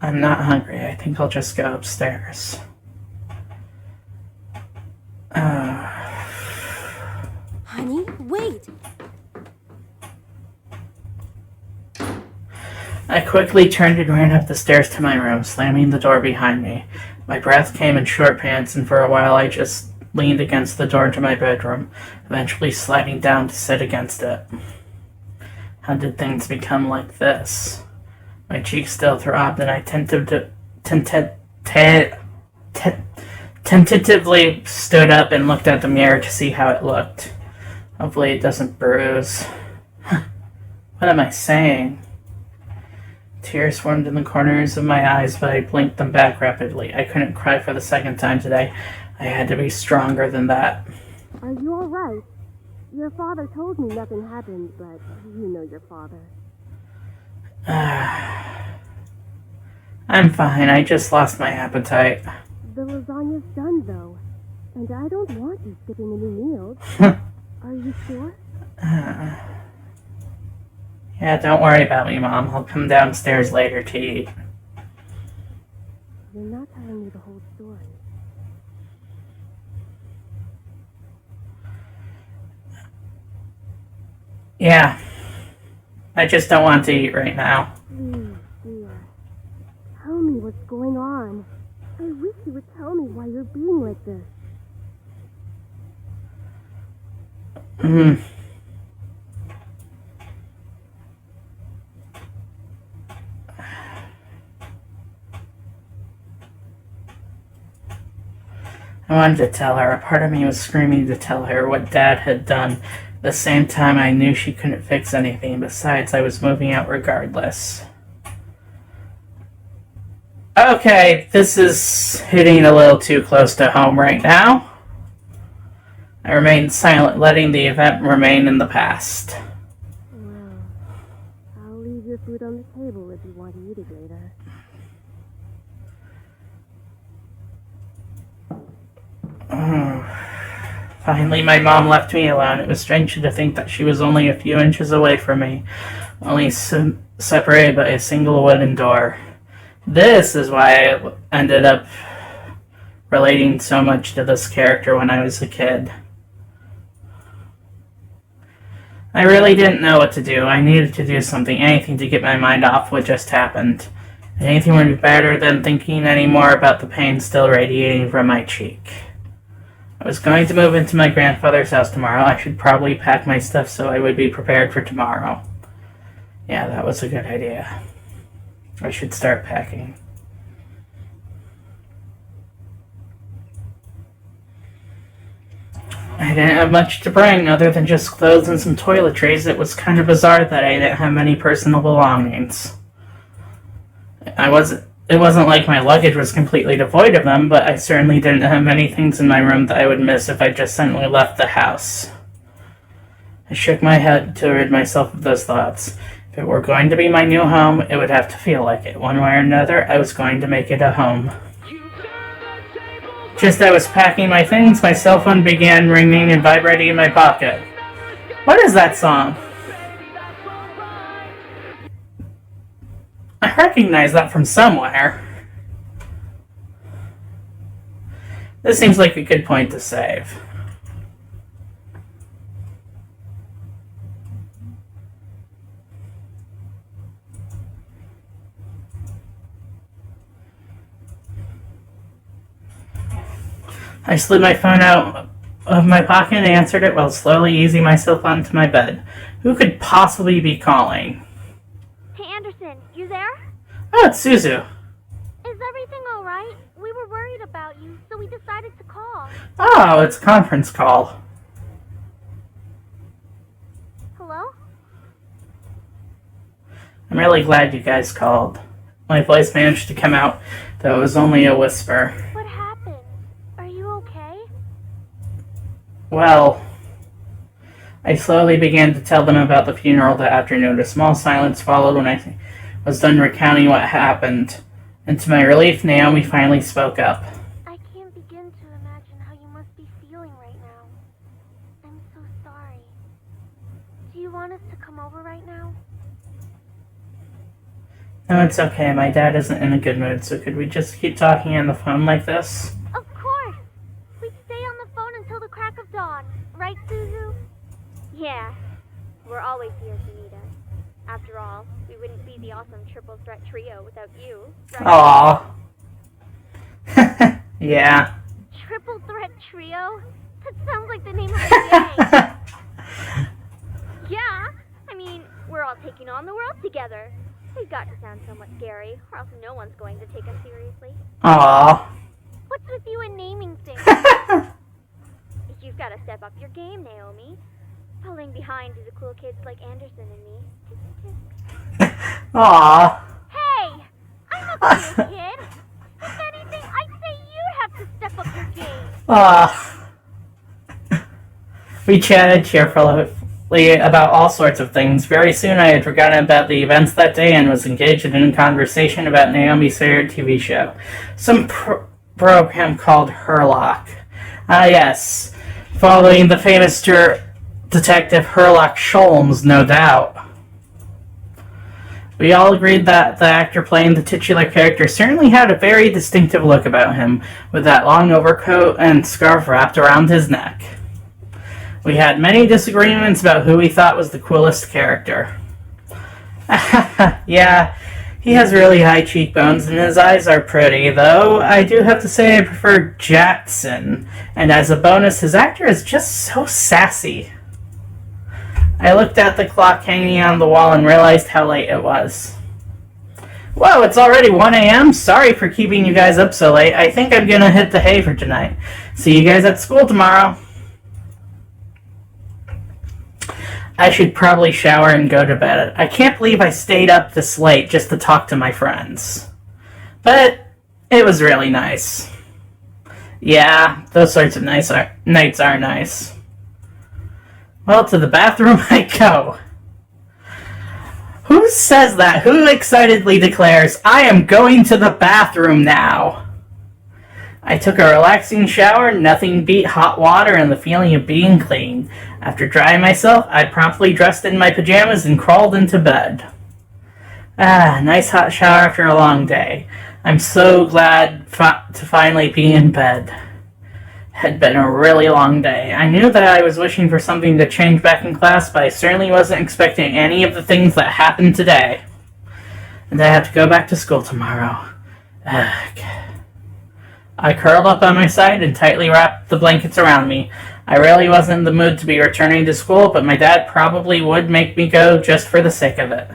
I'm not hungry. I think I'll just go upstairs. Honey, wait! I I quickly turned and ran up the stairs to my room, slamming the door behind me. My breath came in short pants, and for a while I just leaned against the door to my bedroom, eventually sliding down to sit against it. How did things become like this? My cheeks still throbbed, and I tentatively stood up and looked at the mirror to see how it looked. Hopefully it doesn't bruise. What am I saying? Tears formed in the corners of my eyes, but I blinked them back rapidly. I couldn't cry for the second time today. I had to be stronger than that. Are you alright? Your father told me nothing happened, but you know your father. I'm fine. I just lost my appetite. The lasagna's done, though. And I don't want you skipping any meals. Are you sure? Yeah, don't worry about me, Mom. I'll come downstairs later to eat. You're not telling me the whole story. Yeah. I just don't want to eat right now. Please, dear. Tell me what's going on. I wish you would tell me why you're being like this. I wanted to tell her. A part of me was screaming to tell her what Dad had done. At the same time, I knew she couldn't fix anything. Besides, I was moving out regardless. Okay, this is hitting a little too close to home right now. I remained silent, letting the event remain in the past. Well, I'll leave your food on the table if you want to eat it later. Finally, my mom left me alone. It was strange to think that she was only a few inches away from me, only separated by a single wooden door. This is why I ended up relating so much to this character when I was a kid. I really didn't know what to do. I needed to do something, anything to get my mind off what just happened. Anything would be better than thinking any more about the pain still radiating from my cheek. I was going to move into my grandfather's house tomorrow. I should probably pack my stuff so I would be prepared for tomorrow. Yeah, that was a good idea. I should start packing. I didn't have much to bring other than just clothes and some toiletries. It was kind of bizarre that I didn't have many personal belongings. It wasn't like my luggage was completely devoid of them, but I certainly didn't have many things in my room that I would miss if I just suddenly left the house. I shook my head to rid myself of those thoughts. If it were going to be my new home, it would have to feel like it. One way or another, I was going to make it a home. Just as I was packing my things, my cell phone began ringing and vibrating in my pocket. What is that song? I recognize that from somewhere. This seems like a good point to save. I slid my phone out of my pocket and answered it while slowly easing myself onto my bed. Who could possibly be calling? Hey, Anderson, you there? Oh, it's Suzu. Is everything alright? We were worried about you, so we decided to call. Oh, it's a conference call. Hello? I'm really glad you guys called. My voice managed to come out, though it was only a whisper. What happened? Are you okay? Well, I slowly began to tell them about the funeral that afternoon. A small silence followed when I was done recounting what happened. And to my relief, Naomi finally spoke up. I can't begin to imagine how you must be feeling right now. I'm so sorry. Do you want us to come over right now? No, it's okay. My dad isn't in a good mood, so could we just keep talking on the phone like this? Of course! We'd stay on the phone until the crack of dawn. Right, Suzu? Yeah. We're always here if you need us. After all, we wouldn't be be the awesome triple threat trio without you, right? Aww. Yeah. Triple threat trio? That sounds like the name of a gang. Yeah, I mean, we're all taking on the world together. We've got to sound somewhat scary, or else no one's going to take us seriously. Aww. What's with you and naming things? You've got to step up your game, Naomi. Falling behind to the cool kids like Anderson and me. Aww. Hey! I'm a cool kid! If anything, I'd say you'd have to step up your game. Aww. We chatted cheerfully about all sorts of things. Very soon I had forgotten about the events that day and was engaged in a conversation about Naomi's favorite TV show. Some program called Herlock. Ah, yes. Following the famous detective Herlock Sholmes, no doubt. We all agreed that the actor playing the titular character certainly had a very distinctive look about him, with that long overcoat and scarf wrapped around his neck. We had many disagreements about who we thought was the coolest character. Yeah, he has really high cheekbones and his eyes are pretty, though I do have to say I prefer Jackson, and as a bonus, his actor is just so sassy. I looked at the clock hanging on the wall and realized how late it was. Whoa, it's already 1 a.m.? Sorry for keeping you guys up so late. I think I'm gonna hit the hay for tonight. See you guys at school tomorrow. I should probably shower and go to bed. I can't believe I stayed up this late just to talk to my friends. But it was really nice. Yeah, those sorts of nights are nice. Well, to the bathroom I go. Who says that? Who excitedly declares, I am going to the bathroom now? I took a relaxing shower. Nothing beat hot water and the feeling of being clean. After drying myself, I promptly dressed in my pajamas and crawled into bed. Ah, nice hot shower after a long day. I'm so glad to finally be in bed. Had been a really long day. I knew that I was wishing for something to change back in class, but I certainly wasn't expecting any of the things that happened today. And I have to go back to school tomorrow. Ugh. I curled up on my side and tightly wrapped the blankets around me. I really wasn't in the mood to be returning to school, but my dad probably would make me go just for the sake of it.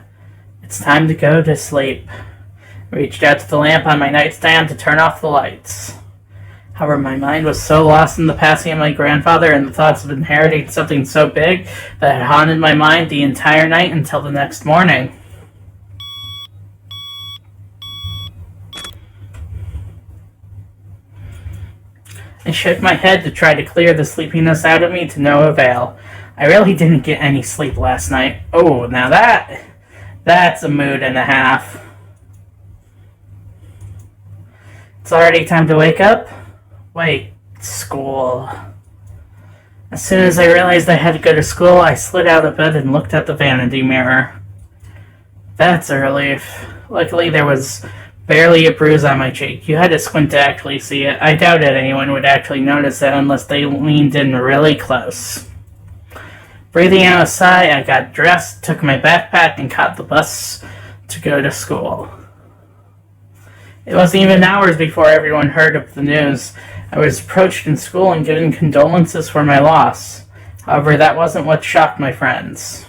It's time to go to sleep. I reached out to the lamp on my nightstand to turn off the lights. However, my mind was so lost in the passing of my grandfather and the thoughts of inheriting something so big that it haunted my mind the entire night until the next morning. I shook my head to try to clear the sleepiness out of me to no avail. I really didn't get any sleep last night. Oh, now that's a mood and a half. It's already time to wake up? Wait, school. As soon as I realized I had to go to school, I slid out of bed and looked at the vanity mirror. That's a relief. Luckily, there was barely a bruise on my cheek. You had to squint to actually see it. I doubted anyone would actually notice that unless they leaned in really close. Breathing out a sigh, I got dressed, took my backpack, and caught the bus to go to school. It wasn't even hours before everyone heard of the news. I was approached in school and given condolences for my loss. However, that wasn't what shocked my friends.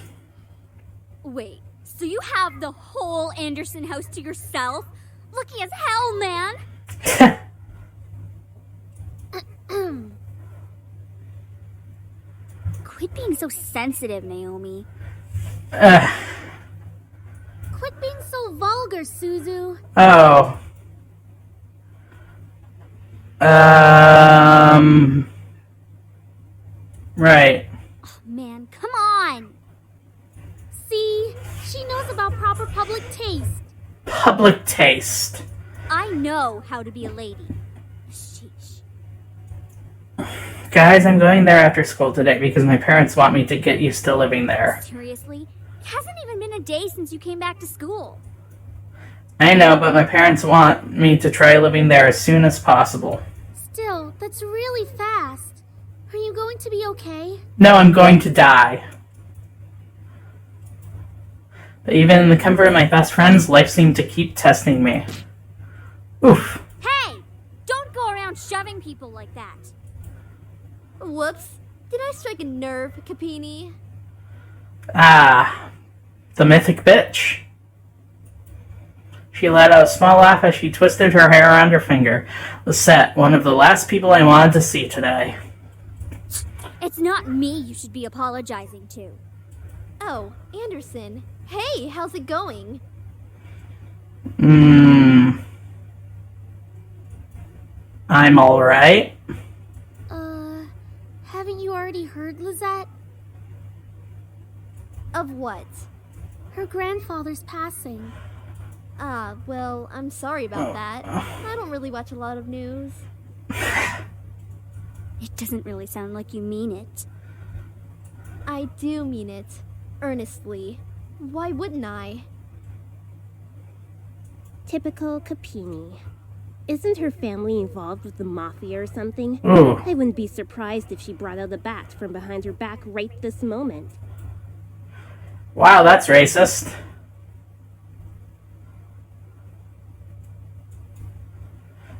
Wait, so you have the whole Anderson house to yourself? Lucky as hell, man! Quit being so sensitive, Naomi. Quit being so vulgar, Suzu. Oh. Right. Oh, man, come on. See, she knows about proper public taste. Public taste. I know how to be a lady. Sheesh. Guys, I'm going there after school today because my parents want me to get used to living there. Seriously? It hasn't even been a day since you came back to school. I know, but my parents want me to try living there as soon as possible. Still, that's really fast. Are you going to be okay? No, I'm going to die. But even in the comfort of my best friends, life seemed to keep testing me. Oof. Hey! Don't go around shoving people like that. Whoops. Did I strike a nerve, Capini? Ah, the mythic bitch. She let out a small laugh as she twisted her hair around her finger. Lisette, one of the last people I wanted to see today. It's not me you should be apologizing to. Oh, Anderson. Hey, how's it going? I'm alright. Haven't you already heard, Lisette? Of what? Her grandfather's passing. Ah, well, I'm sorry about that. I don't really watch a lot of news. It doesn't really sound like you mean it. I do mean it. Earnestly. Why wouldn't I? Typical Capini. Isn't her family involved with the mafia or something? Ooh. I wouldn't be surprised if she brought out a bat from behind her back right this moment. Wow, that's racist.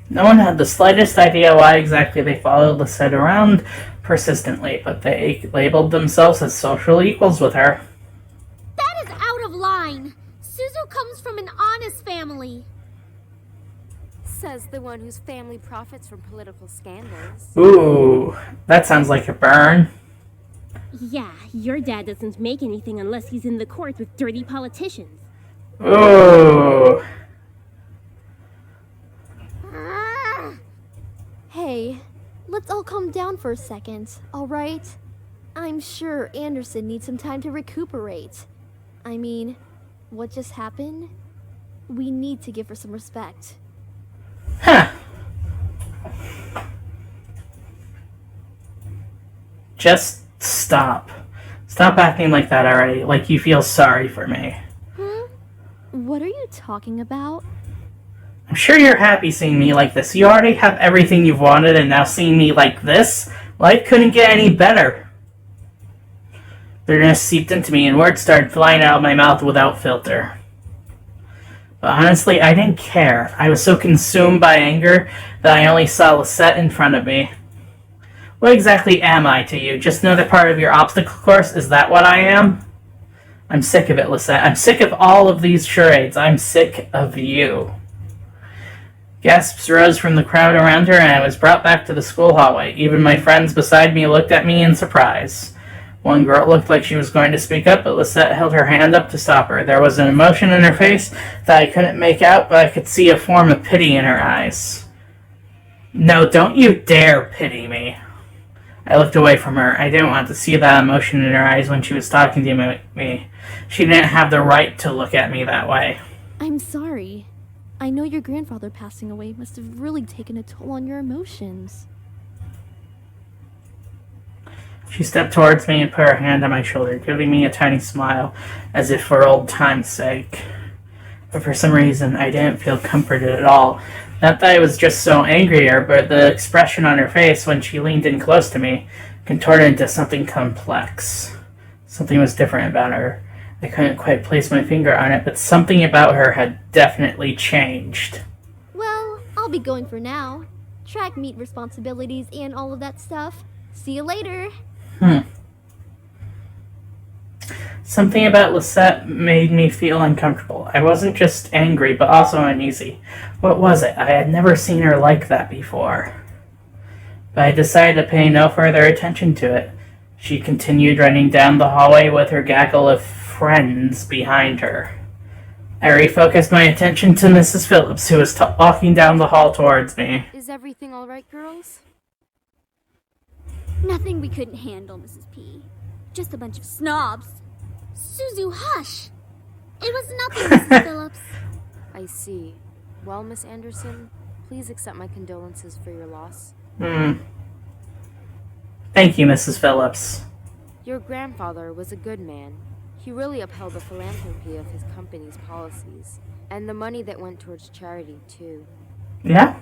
No one had the slightest idea why exactly they followed Lisette around persistently, but they labeled themselves as social equals with her. That is out of line. Suzu comes from an honest family. Says the one whose family profits from political scandals. Ooh, that sounds like a burn. Yeah, your dad doesn't make anything unless he's in the court with dirty politicians. Ooh. Hey, let's all calm down for a second, alright? I'm sure Anderson needs some time to recuperate. I mean, what just happened? We need to give her some respect. Huh. Just stop. Stop acting like that already, like you feel sorry for me. Huh? What are you talking about? I'm sure you're happy seeing me like this. You already have everything you've wanted, and now seeing me like this? Life couldn't get any better. Bitterness seeped into me, and words started flying out of my mouth without filter. But honestly, I didn't care. I was so consumed by anger that I only saw Lisette in front of me. What exactly am I to you? Just another part of your obstacle course? Is that what I am? I'm sick of it, Lisette. I'm sick of all of these charades. I'm sick of you. Gasps rose from the crowd around her, and I was brought back to the school hallway. Even my friends beside me looked at me in surprise. One girl looked like she was going to speak up, but Lisette held her hand up to stop her. There was an emotion in her face that I couldn't make out, but I could see a form of pity in her eyes. No, don't you dare pity me. I looked away from her. I didn't want to see that emotion in her eyes when she was talking to me. She didn't have the right to look at me that way. I'm sorry. I know your grandfather passing away must have really taken a toll on your emotions. She stepped towards me and put her hand on my shoulder, giving me a tiny smile, as if for old time's sake. But for some reason, I didn't feel comforted at all. Not that I was just so angry at her, but the expression on her face when she leaned in close to me contorted into something complex. Something was different about her. I couldn't quite place my finger on it, but something about her had definitely changed. Well, I'll be going for now. Track meet responsibilities and all of that stuff. See you later. Something about Lisette made me feel uncomfortable. I wasn't just angry, but also uneasy. What was it? I had never seen her like that before. But I decided to pay no further attention to it. She continued running down the hallway with her gaggle of friends behind her. I refocused my attention to Mrs. Phillips, who was walking down the hall towards me. Is everything all right, girls? Nothing we couldn't handle, Mrs. P. Just a bunch of snobs. Suzu, hush! It was nothing, Mrs. Phillips. I see. Well, Miss Anderson, please accept my condolences for your loss. Thank you, Mrs. Phillips. Your grandfather was a good man. He really upheld the philanthropy of his company's policies, and the money that went towards charity, too. Yeah?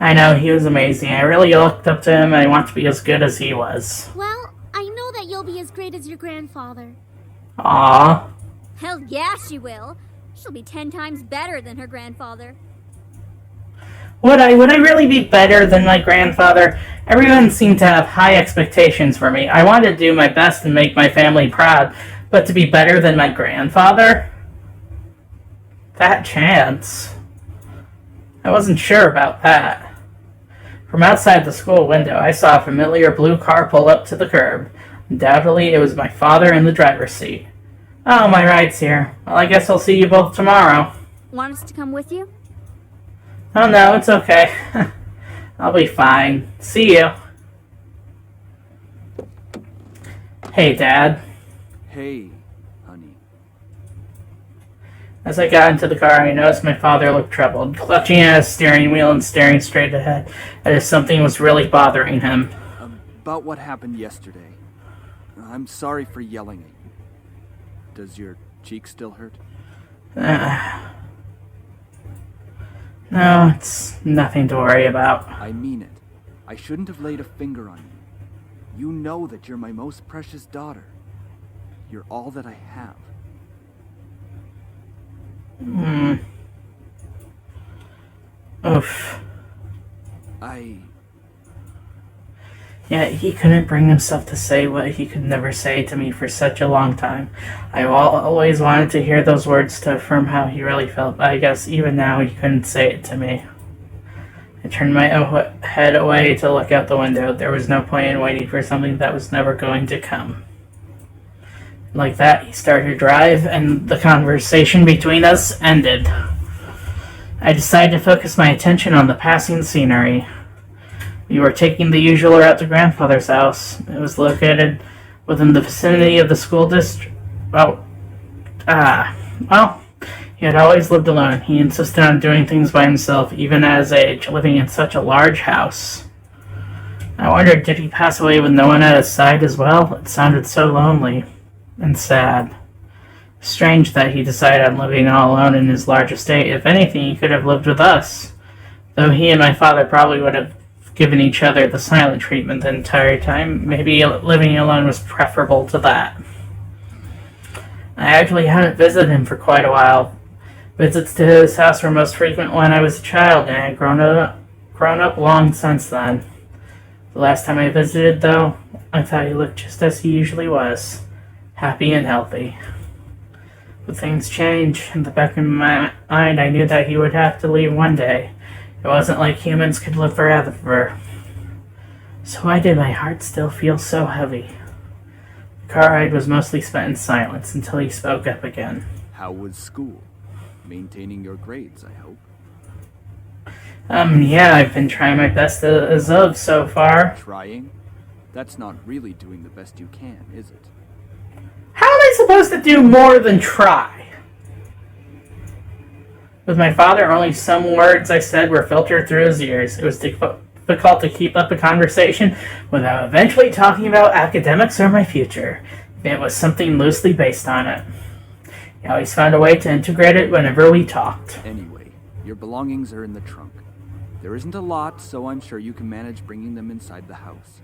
I know, he was amazing. I really looked up to him, and I want to be as good as he was. Well, I know that you'll be as great as your grandfather. Aww. Hell yeah, she will. She'll be 10 times better than her grandfather. Would I really be better than my grandfather? Everyone seemed to have high expectations for me. I wanted to do my best and make my family proud, but to be better than my grandfather? That chance. I wasn't sure about that. From outside the school window, I saw a familiar blue car pull up to the curb. Undoubtedly, it was my father in the driver's seat. Oh, my ride's here. Well, I guess I'll see you both tomorrow. Want us to come with you? Oh no, it's okay. I'll be fine. See you. Hey, Dad. Hey, honey. As I got into the car, I noticed my father looked troubled, clutching at his steering wheel and staring straight ahead, as if something was really bothering him. About what happened yesterday. I'm sorry for yelling at you. Does your cheek still hurt? No, it's nothing to worry about. I mean it. I shouldn't have laid a finger on you. You know that you're my most precious daughter. You're all that I have. Oof. Yeah, he couldn't bring himself to say what he could never say to me for such a long time. I always wanted to hear those words to affirm how he really felt, but I guess even now he couldn't say it to me. I turned my head away to look out the window. There was no point in waiting for something that was never going to come. Like that, he started to drive, and the conversation between us ended. I decided to focus my attention on the passing scenery. We were taking the usual route to grandfather's house. It was located within the vicinity of the school district. He had always lived alone. He insisted on doing things by himself, even at his age, living in such a large house. I wondered, did he pass away with no one at his side as well? It sounded so lonely and sad. Strange that he decided on living all alone in his large estate. If anything, he could have lived with us. Though he and my father probably would have given each other the silent treatment the entire time, maybe living alone was preferable to that. I actually hadn't visited him for quite a while. Visits to his house were most frequent when I was a child, and I had grown up long since then. The last time I visited, though, I thought he looked just as he usually was, happy and healthy. But things change. In the back of my mind, I knew that he would have to leave one day. It wasn't like humans could live forever. So why did my heart still feel so heavy? The car ride was mostly spent in silence until he spoke up again. How was school? Maintaining your grades, I hope. Yeah, I've been trying my best as of so far. Trying? That's not really doing the best you can, is it? How am I supposed to do more than try? With my father, only some words I said were filtered through his ears. It was difficult to keep up a conversation without eventually talking about academics or my future. It was something loosely based on it. He always found a way to integrate it whenever we talked. Anyway, your belongings are in the trunk. There isn't a lot, so I'm sure you can manage bringing them inside the house.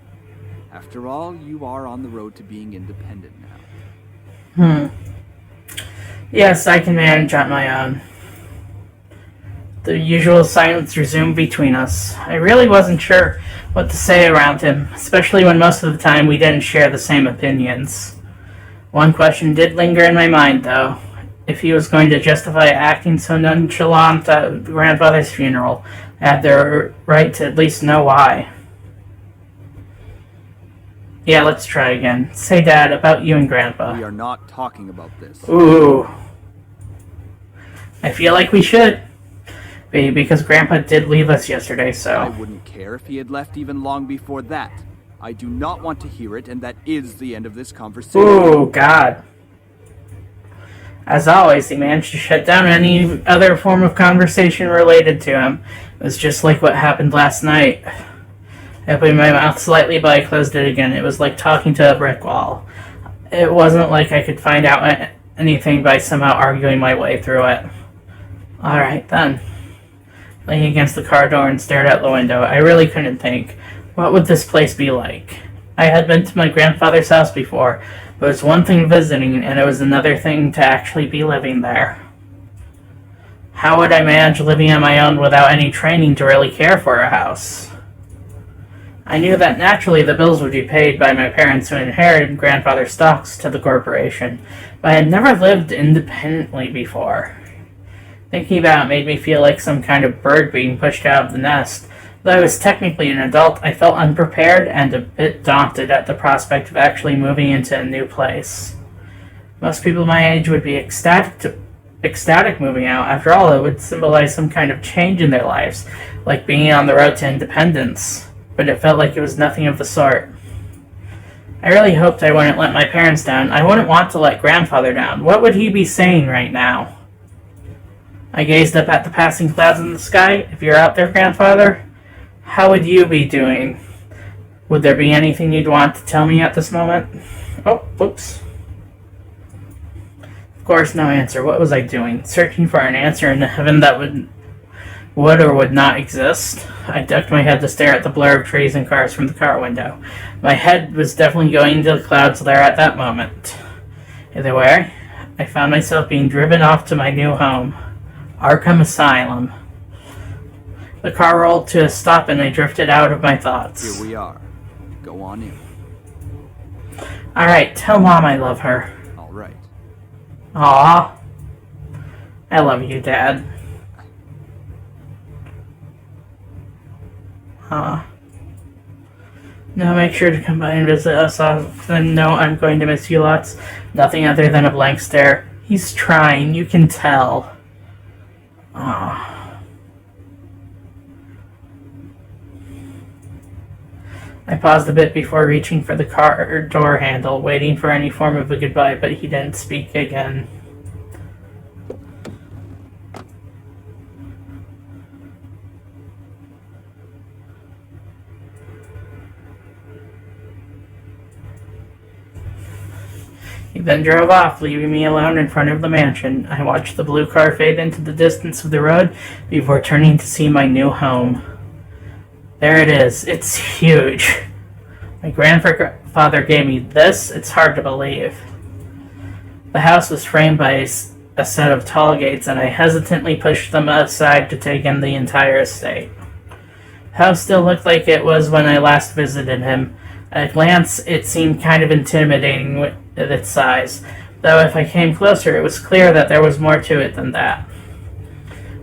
After all, you are on the road to being independent now. Yes, I can manage on my own. The usual silence resumed between us. I really wasn't sure what to say around him, especially when most of the time we didn't share the same opinions. One question did linger in my mind, though. If he was going to justify acting so nonchalant at grandfather's funeral, I had the right to at least know why. Yeah, let's try again. Say, Dad, about you and Grandpa. We are not talking about this. Ooh. I feel like we should. Because Grandpa did leave us yesterday, so... I wouldn't care if he had left even long before that. I do not want to hear it, and that is the end of this conversation. Ooh, God. As always, he managed to shut down any other form of conversation related to him. It was just like what happened last night. I opened my mouth slightly, but I closed it again. It was like talking to a brick wall. It wasn't like I could find out anything by somehow arguing my way through it. Alright, then. Leaning against the car door and stared out the window, I really couldn't think. What would this place be like? I had been to my grandfather's house before, It was one thing visiting, and it was another thing to actually be living there. How would I manage living on my own without any training to really care for a house? I knew that naturally the bills would be paid by my parents who inherited grandfather's stocks to the corporation, but I had never lived independently before. Thinking about it made me feel like some kind of bird being pushed out of the nest. Though I was technically an adult, I felt unprepared and a bit daunted at the prospect of actually moving into a new place. Most people my age would be ecstatic moving out. After all, it would symbolize some kind of change in their lives, like being on the road to independence. But it felt like it was nothing of the sort. I really hoped I wouldn't let my parents down. I wouldn't want to let grandfather down. What would he be saying right now? I gazed up at the passing clouds in the sky. If you're out there, grandfather, how would you be doing? Would there be anything you'd want to tell me at this moment? Oh, whoops. Of course, no answer. What was I doing? Searching for an answer in heaven that would or would not exist? I ducked my head to stare at the blur of trees and cars from the car window. My head was definitely going into the clouds there at that moment. Either way, I found myself being driven off to my new home, Arkham Asylum. The car rolled to a stop and I drifted out of my thoughts. Here we are. Go on in. Alright, tell Mom I love her. Alright. Aww. I love you, Dad. No, make sure to come by and visit us often. No, I'm going to miss you lots. Nothing other than a blank stare. He's trying, you can tell. Aww. I paused a bit before reaching for the car door handle, waiting for any form of a goodbye, but he didn't speak again. He then drove off, leaving me alone in front of the mansion. I watched the blue car fade into the distance of the road before turning to see my new home. There it is. It's huge. My grandfather gave me this. It's hard to believe. The house was framed by a set of tall gates, and I hesitantly pushed them aside to take in the entire estate. The house still looked like it was when I last visited him. At a glance, it seemed kind of intimidating with its size, though if I came closer, it was clear that there was more to it than that.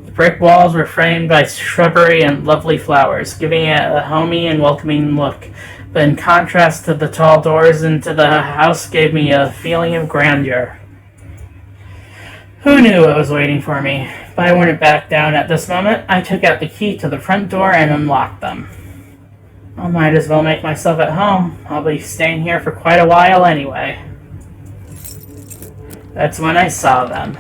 The brick walls were framed by shrubbery and lovely flowers, giving it a homey and welcoming look, but in contrast to the tall doors into the house gave me a feeling of grandeur. Who knew what was waiting for me? But I wouldn't back down at this moment. I took out the key to the front door and unlocked them. I might as well make myself at home. I'll be staying here for quite a while anyway. That's when I saw them.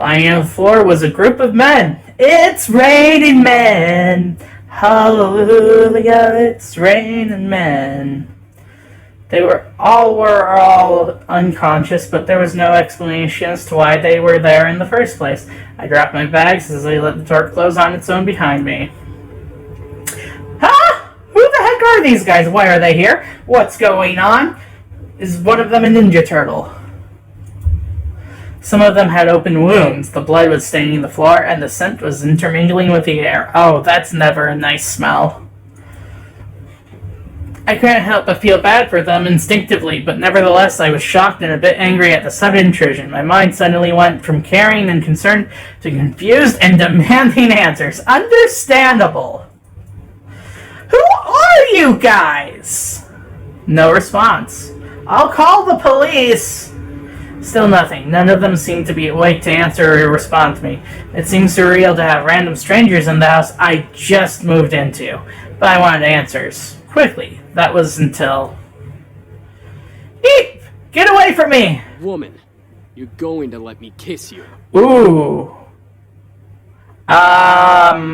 Lying on the floor was a group of men. It's raining men! Hallelujah, it's raining men. They were all unconscious, but there was no explanation as to why they were there in the first place. I dropped my bags as I let the door close on its own behind me. Huh? Who the heck are these guys? Why are they here? What's going on? Is one of them a Ninja Turtle? Some of them had open wounds. The blood was staining the floor, and the scent was intermingling with the air. Oh, that's never a nice smell. I couldn't help but feel bad for them instinctively, but nevertheless I was shocked and a bit angry at the sudden intrusion. My mind suddenly went from caring and concerned to confused and demanding answers. Understandable. Who are you guys? No response. I'll call the police. Still nothing. None of them seemed to be awake to answer or respond to me. It seemed surreal to have random strangers in the house I just moved into. But I wanted answers. Quickly. That was until... Eep! Get away from me! Woman, you're going to let me kiss you. Ooh. I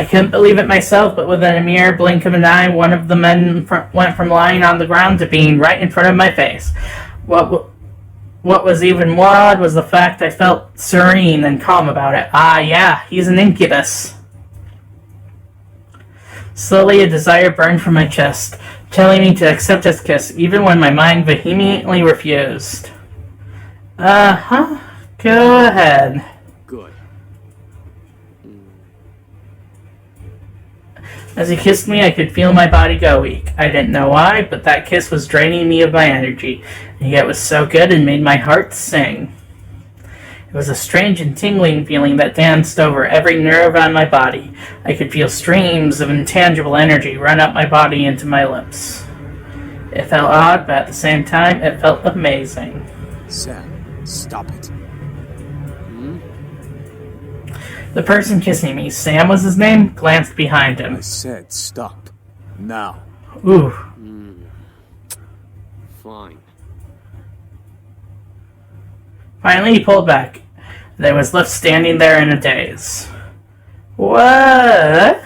couldn't believe it myself, but within a mere blink of an eye, one of the men went from lying on the ground to being right in front of my face. What was even more odd was the fact I felt serene and calm about it. Ah, yeah, he's an incubus. Slowly, a desire burned from my chest. telling me to accept his kiss, even when my mind vehemently refused. Uh-huh. Go ahead. Good. As he kissed me, I could feel my body go weak. I didn't know why, but that kiss was draining me of my energy, and yet it was so good and made my heart sing. It was a strange and tingling feeling that danced over every nerve on my body. I could feel streams of intangible energy run up my body into my lips. It felt odd, but at the same time, it felt amazing. Sam, stop it. The person kissing me, Sam was his name, glanced behind him. I said stop. Now. Ooh. Fine. Finally, he pulled back. And I was left standing there in a daze. What?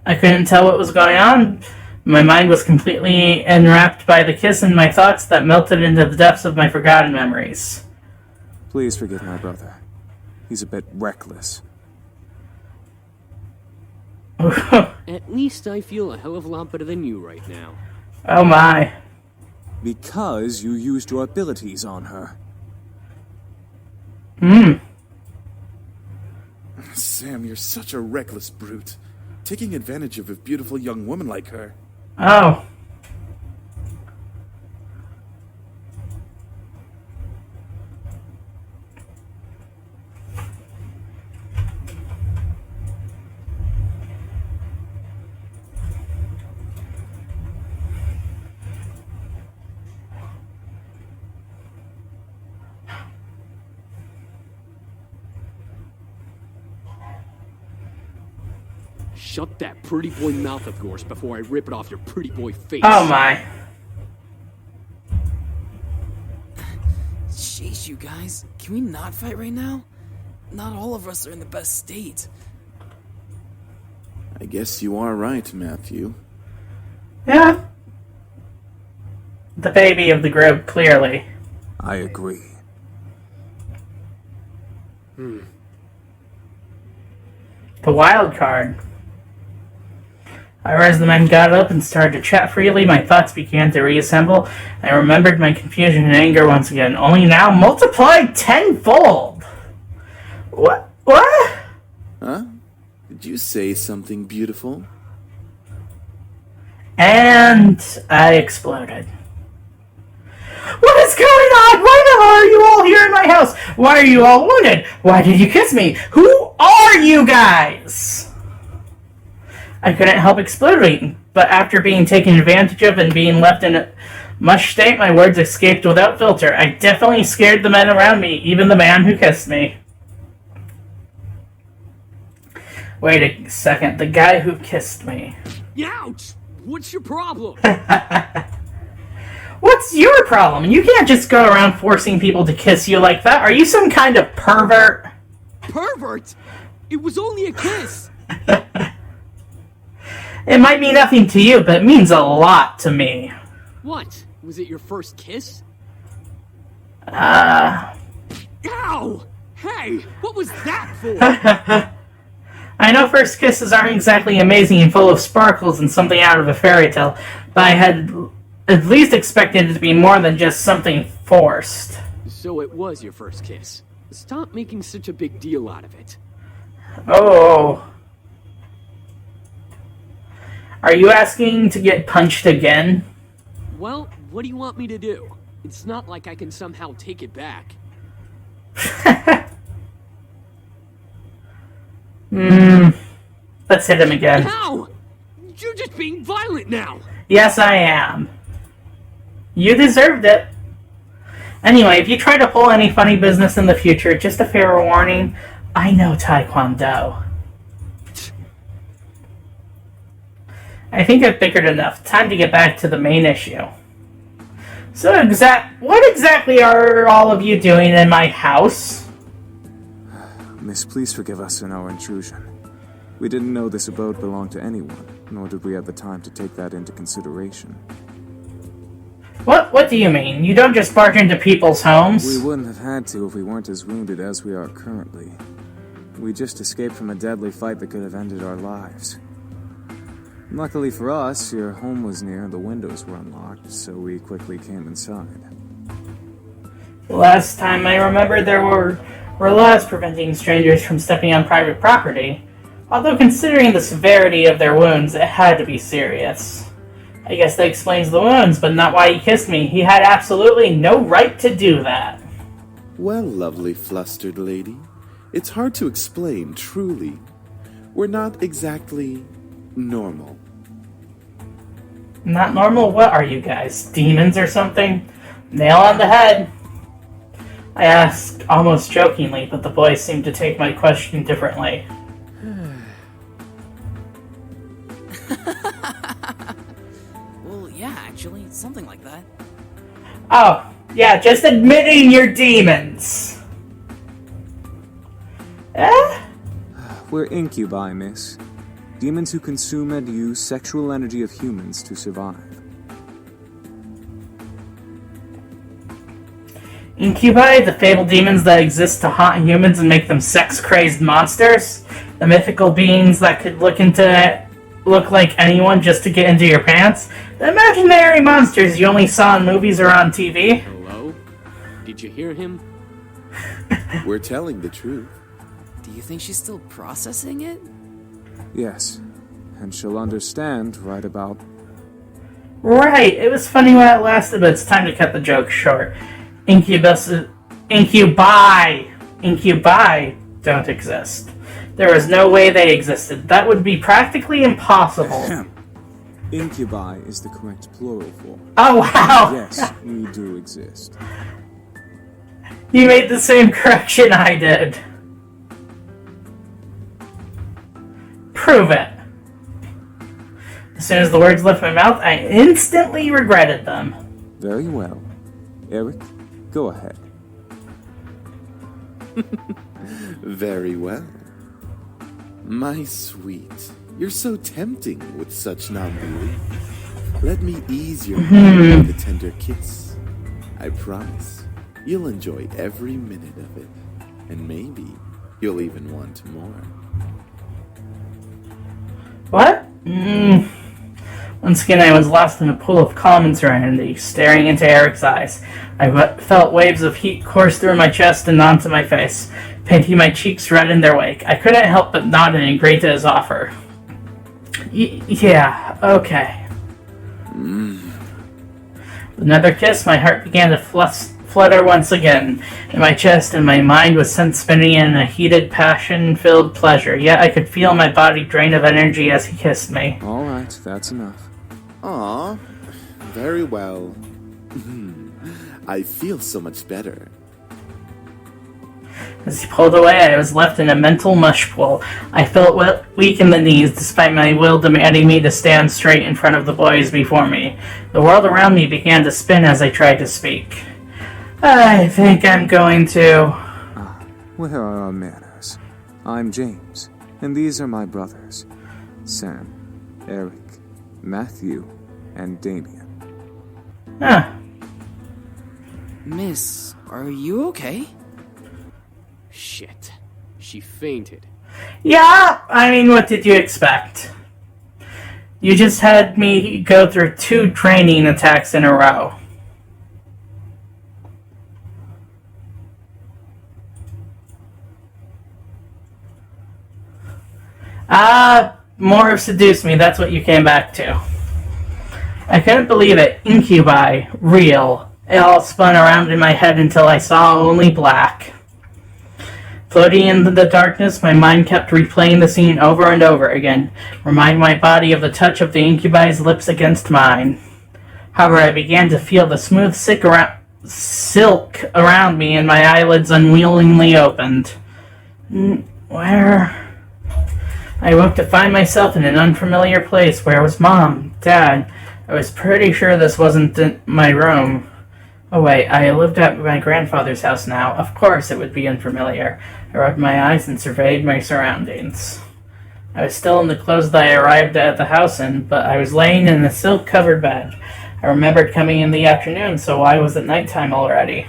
I couldn't tell what was going on. My mind was completely enwrapped by the kiss and my thoughts that melted into the depths of my forgotten memories. Please forgive my brother. He's a bit reckless. At least I feel a hell of a lot better than you right now. Oh my. Because you used your abilities on her. Sam, you're such a reckless brute. Taking advantage of a beautiful young woman like her. Oh. Shut that pretty boy mouth of yours before I rip it off your pretty boy face. Oh my. Jeez, you guys. Can we not fight right now? Not all of us are in the best state. I guess you are right, Matthew. Yeah. The baby of the group, clearly. I agree. The wild card. As the men got up and started to chat freely, my thoughts began to reassemble. I remembered my confusion and anger once again, only now multiplied tenfold. What? Huh? Did you say something beautiful? And I exploded. What is going on? Why the hell are you all here in my house? Why are you all wounded? Why did you kiss me? Who are you guys? I couldn't help exploding, but after being taken advantage of and being left in a mush state, my words escaped without filter. I definitely scared the men around me, even the man who kissed me. Wait a second, the guy who kissed me. Ouch! What's your problem? What's your problem? You can't just go around forcing people to kiss you like that. Are you some kind of pervert? Pervert? It was only a kiss. It might mean nothing to you, but it means a lot to me. What? Was it your first kiss? Ow! Hey, what was that for? I know first kisses aren't exactly amazing and full of sparkles and something out of a fairy tale, but I had at least expected it to be more than just something forced. So it was your first kiss. Stop making such a big deal out of it. Oh. Are you asking to get punched again? Well, what do you want me to do? It's not like I can somehow take it back. Let's hit him again. How? You're just being violent now. Yes, I am. You deserved it. Anyway, if you try to pull any funny business in the future, just a fair warning, I know Taekwondo. I think I've bickered enough. Time to get back to the main issue. So what exactly are all of you doing in my house? Miss, please forgive us in our intrusion. We didn't know this abode belonged to anyone, nor did we have the time to take that into consideration. What do you mean? You don't just barge into people's homes? We wouldn't have had to if we weren't as wounded as we are currently. We just escaped from a deadly fight that could have ended our lives. Luckily for us, your home was near and the windows were unlocked, so we quickly came inside. Last time I remember, there were laws preventing strangers from stepping on private property. Although considering the severity of their wounds, it had to be serious. I guess that explains the wounds, but not why he kissed me. He had absolutely no right to do that. Well, lovely flustered lady, it's hard to explain, truly. We're not exactly normal. Not normal? What are you guys? Demons or something? Nail on the head. I asked almost jokingly, but the boys seemed to take my question differently. Well, yeah, actually, something like that. Oh, yeah, just admitting you're demons. We're incubi, miss. Demons who consume and use sexual energy of humans to survive. Incubi, the fabled demons that exist to haunt humans and make them sex-crazed monsters? The mythical beings that could look like anyone just to get into your pants? The imaginary monsters you only saw in movies or on TV? Hello? Did you hear him? We're telling the truth. Do you think she's still processing it? Yes, and she'll understand right about... Right, it was funny while it lasted, but it's time to cut the joke short. Incubi don't exist. There was no way they existed. That would be practically impossible. Incubi is the correct plural form. Oh, wow! Yes, we do exist. You made the same correction I did. Prove it. As soon as the words left my mouth, I instantly regretted them. Very well. Eric, go ahead. Very well. My sweet, you're so tempting with such non-belief. Let me ease your mind with a tender kiss. I promise you'll enjoy every minute of it, and maybe you'll even want more. What? Once again, I was lost in a pool of calm and serenity, staring into Eric's eyes. I felt waves of heat course through my chest and onto my face, painting my cheeks red in their wake. I couldn't help but nod and agree to his offer. Yeah, okay. With another kiss, my heart began to flutter once again in my chest, and my mind was sent spinning in a heated, passion-filled pleasure. Yet I could feel my body drain of energy as he kissed me. All right, that's enough. Aw, very well. I feel so much better. As he pulled away, I was left in a mental mush pool. I felt weak in the knees, despite my will demanding me to stand straight in front of the boys before me. The world around me began to spin as I tried to speak. I think I'm going to... Where are our manners? I'm James, and these are my brothers. Sam, Eric, Matthew, and Damien. Miss, are you okay? Shit. She fainted. Yeah, I mean, what did you expect? You just had me go through 2 training attacks in a row. More have seduced me, that's what you came back to. I couldn't believe it. Incubi. Real. It all spun around in my head until I saw only black. Floating into the darkness, my mind kept replaying the scene over and over again, reminding my body of the touch of the incubi's lips against mine. However, I began to feel the smooth silk around me, and my eyelids unwillingly opened. Where... I woke to find myself in an unfamiliar place. Where was Mom? Dad? I was pretty sure this wasn't my room. Oh wait, I lived at my grandfather's house now. Of course it would be unfamiliar. I rubbed my eyes and surveyed my surroundings. I was still in the clothes that I arrived at the house in, but I was laying in a silk-covered bed. I remembered coming in the afternoon, so why was it nighttime already?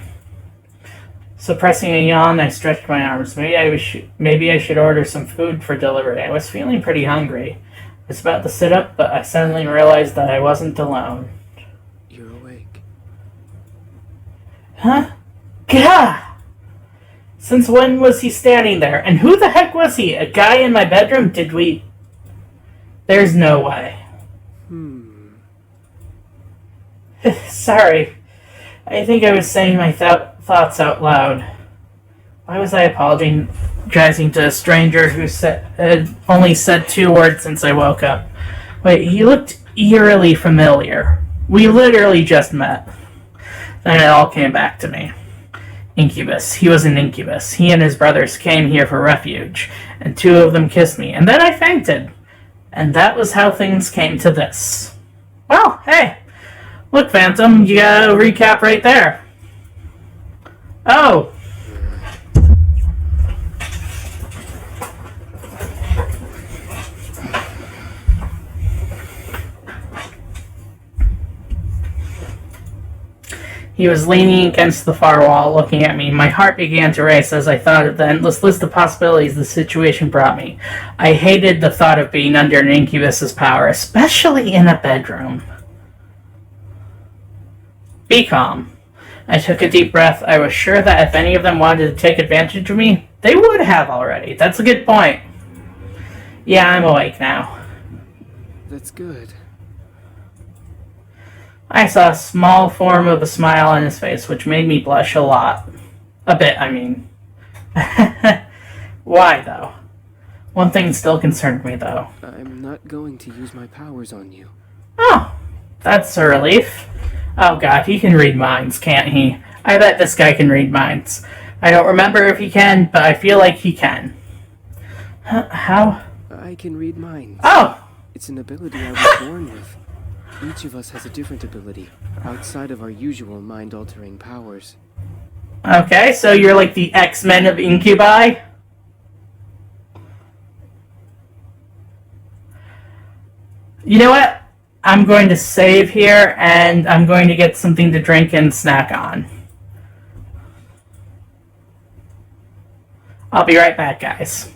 Suppressing a yawn, I stretched my arms. Maybe I should order some food for delivery. I was feeling pretty hungry. was about to sit up, but I suddenly realized that I wasn't alone. You're awake. Huh? Gah! Since when was he standing there? And who the heck was he? A guy in my bedroom? Did we... There's no way. Sorry. I think I was saying my thoughts out loud. Why was I apologizing to a stranger who had only said 2 words since I woke up? Wait, he looked eerily familiar. We literally just met. Then it all came back to me. Incubus. He was an incubus. He and his brothers came here for refuge, and 2 of them kissed me, and then I fainted. And that was how things came to this. Well, hey. Look, Phantom, you got a recap right there. Oh. He was leaning against the far wall, looking at me. My heart began to race as I thought of the endless list of possibilities the situation brought me. I hated the thought of being under an incubus's power, especially in a bedroom. Be calm. I took a deep breath. I was sure that if any of them wanted to take advantage of me, they would have already. That's a good point. Yeah, I'm awake now. That's good. I saw a small form of a smile on his face, which made me blush a lot. A bit, I mean. Why, though? One thing still concerned me, though. I'm not going to use my powers on you. Oh, that's a relief. Oh god, he can read minds, can't he? I bet this guy can read minds. I don't remember if he can, but I feel like he can. How? I can read minds. Oh! It's an ability I was born with. Each of us has a different ability, outside of our usual mind-altering powers. Okay, so you're like the X-Men of Incubi? You know what? I'm going to save here, and I'm going to get something to drink and snack on. I'll be right back, guys.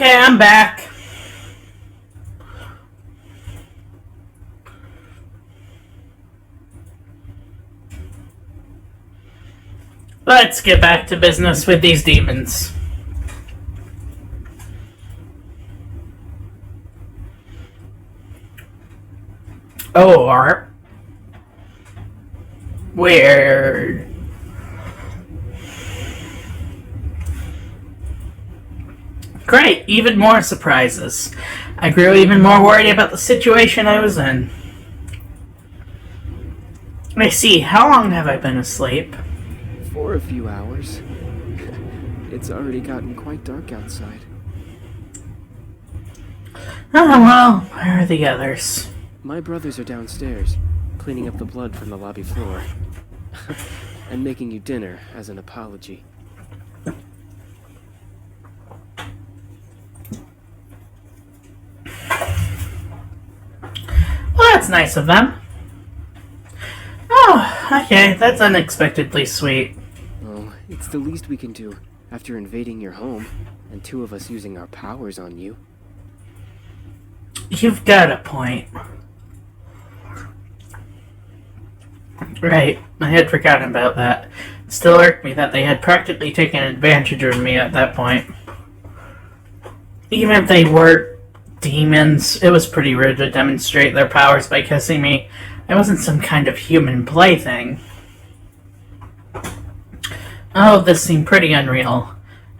Okay, I'm back. Let's get back to business with these demons. Or weird. Great, even more surprises. I grew even more worried about the situation I was in. I see, how long have I been asleep? For a few hours. It's already gotten quite dark outside. Oh well, where are the others? My brothers are downstairs, cleaning up the blood from the lobby floor. And making you dinner as an apology. Well, that's nice of them. Oh, okay, that's unexpectedly sweet. Oh, it's the least we can do after invading your home and two of us using our powers on you. You've got a point. Right, I had forgotten about that. It still irked me that they had practically taken advantage of me at that point. Even if they were demons, it was pretty rude to demonstrate their powers by kissing me. I wasn't some kind of human plaything. Oh, this seemed pretty unreal.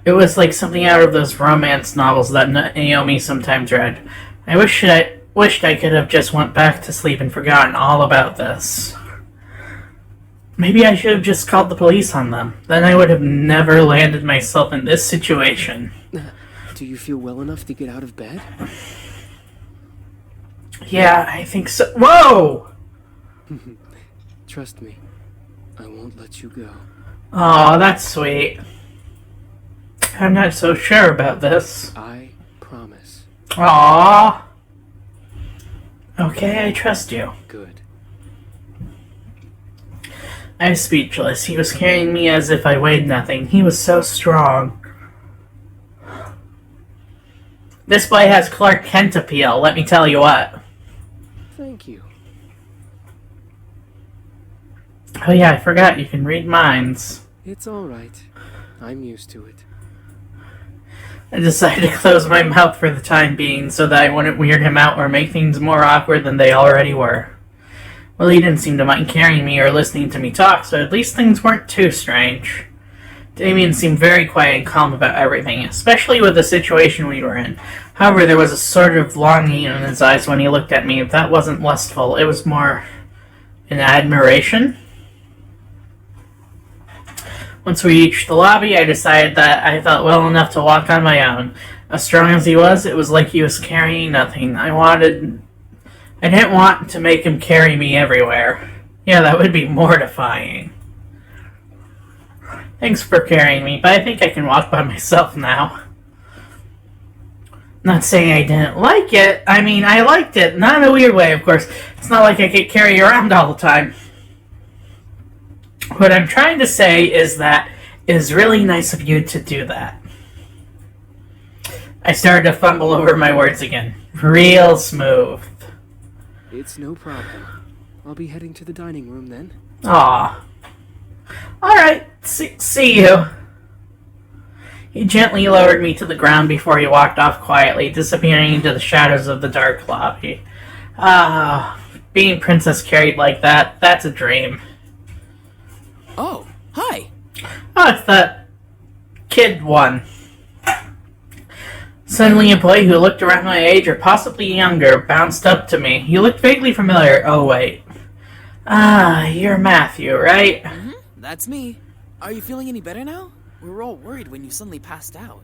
It was like something out of those romance novels that Naomi sometimes read. I wished I could have just went back to sleep and forgotten all about this. Maybe I should have just called the police on them. Then I would have never landed myself in this situation. Do you feel well enough to get out of bed? Yeah, I think so. Whoa! Trust me, I won't let you go. Aw, that's sweet. I'm not so sure about this. I promise. Aww. Okay, I trust you. Good. I was speechless. He was carrying me as if I weighed nothing. He was so strong. This boy has Clark Kent appeal, let me tell you what. Thank you. Oh yeah, I forgot you can read minds. It's alright. I'm used to it. I decided to close my mouth for the time being so that I wouldn't weird him out or make things more awkward than they already were. Well, he didn't seem to mind carrying me or listening to me talk, so at least things weren't too strange. Damien seemed very quiet and calm about everything, especially with the situation we were in. However, there was a sort of longing in his eyes when he looked at me. That wasn't lustful, it was more an admiration. Once we reached the lobby, I decided that I felt well enough to walk on my own. As strong as he was, it was like he was carrying nothing. I didn't want to make him carry me everywhere. Yeah, that would be mortifying. Thanks for carrying me, but I think I can walk by myself now. Not saying I didn't like it. I mean, I liked it. Not in a weird way, of course. It's not like I could carry you around all the time. What I'm trying to say is that it is really nice of you to do that. I started to fumble over my words again. Real smooth. It's no problem. I'll be heading to the dining room then. Aw. Alright, see you. He gently lowered me to the ground before he walked off quietly, disappearing into the shadows of the dark lobby. Being princess carried like that, that's a dream. Oh, hi. Oh, it's that kid one. Suddenly a boy who looked around my age or possibly younger bounced up to me. He looked vaguely familiar. Oh, wait. You're Matthew, right? Mm-hmm. That's me. Are you feeling any better now? We were all worried when you suddenly passed out.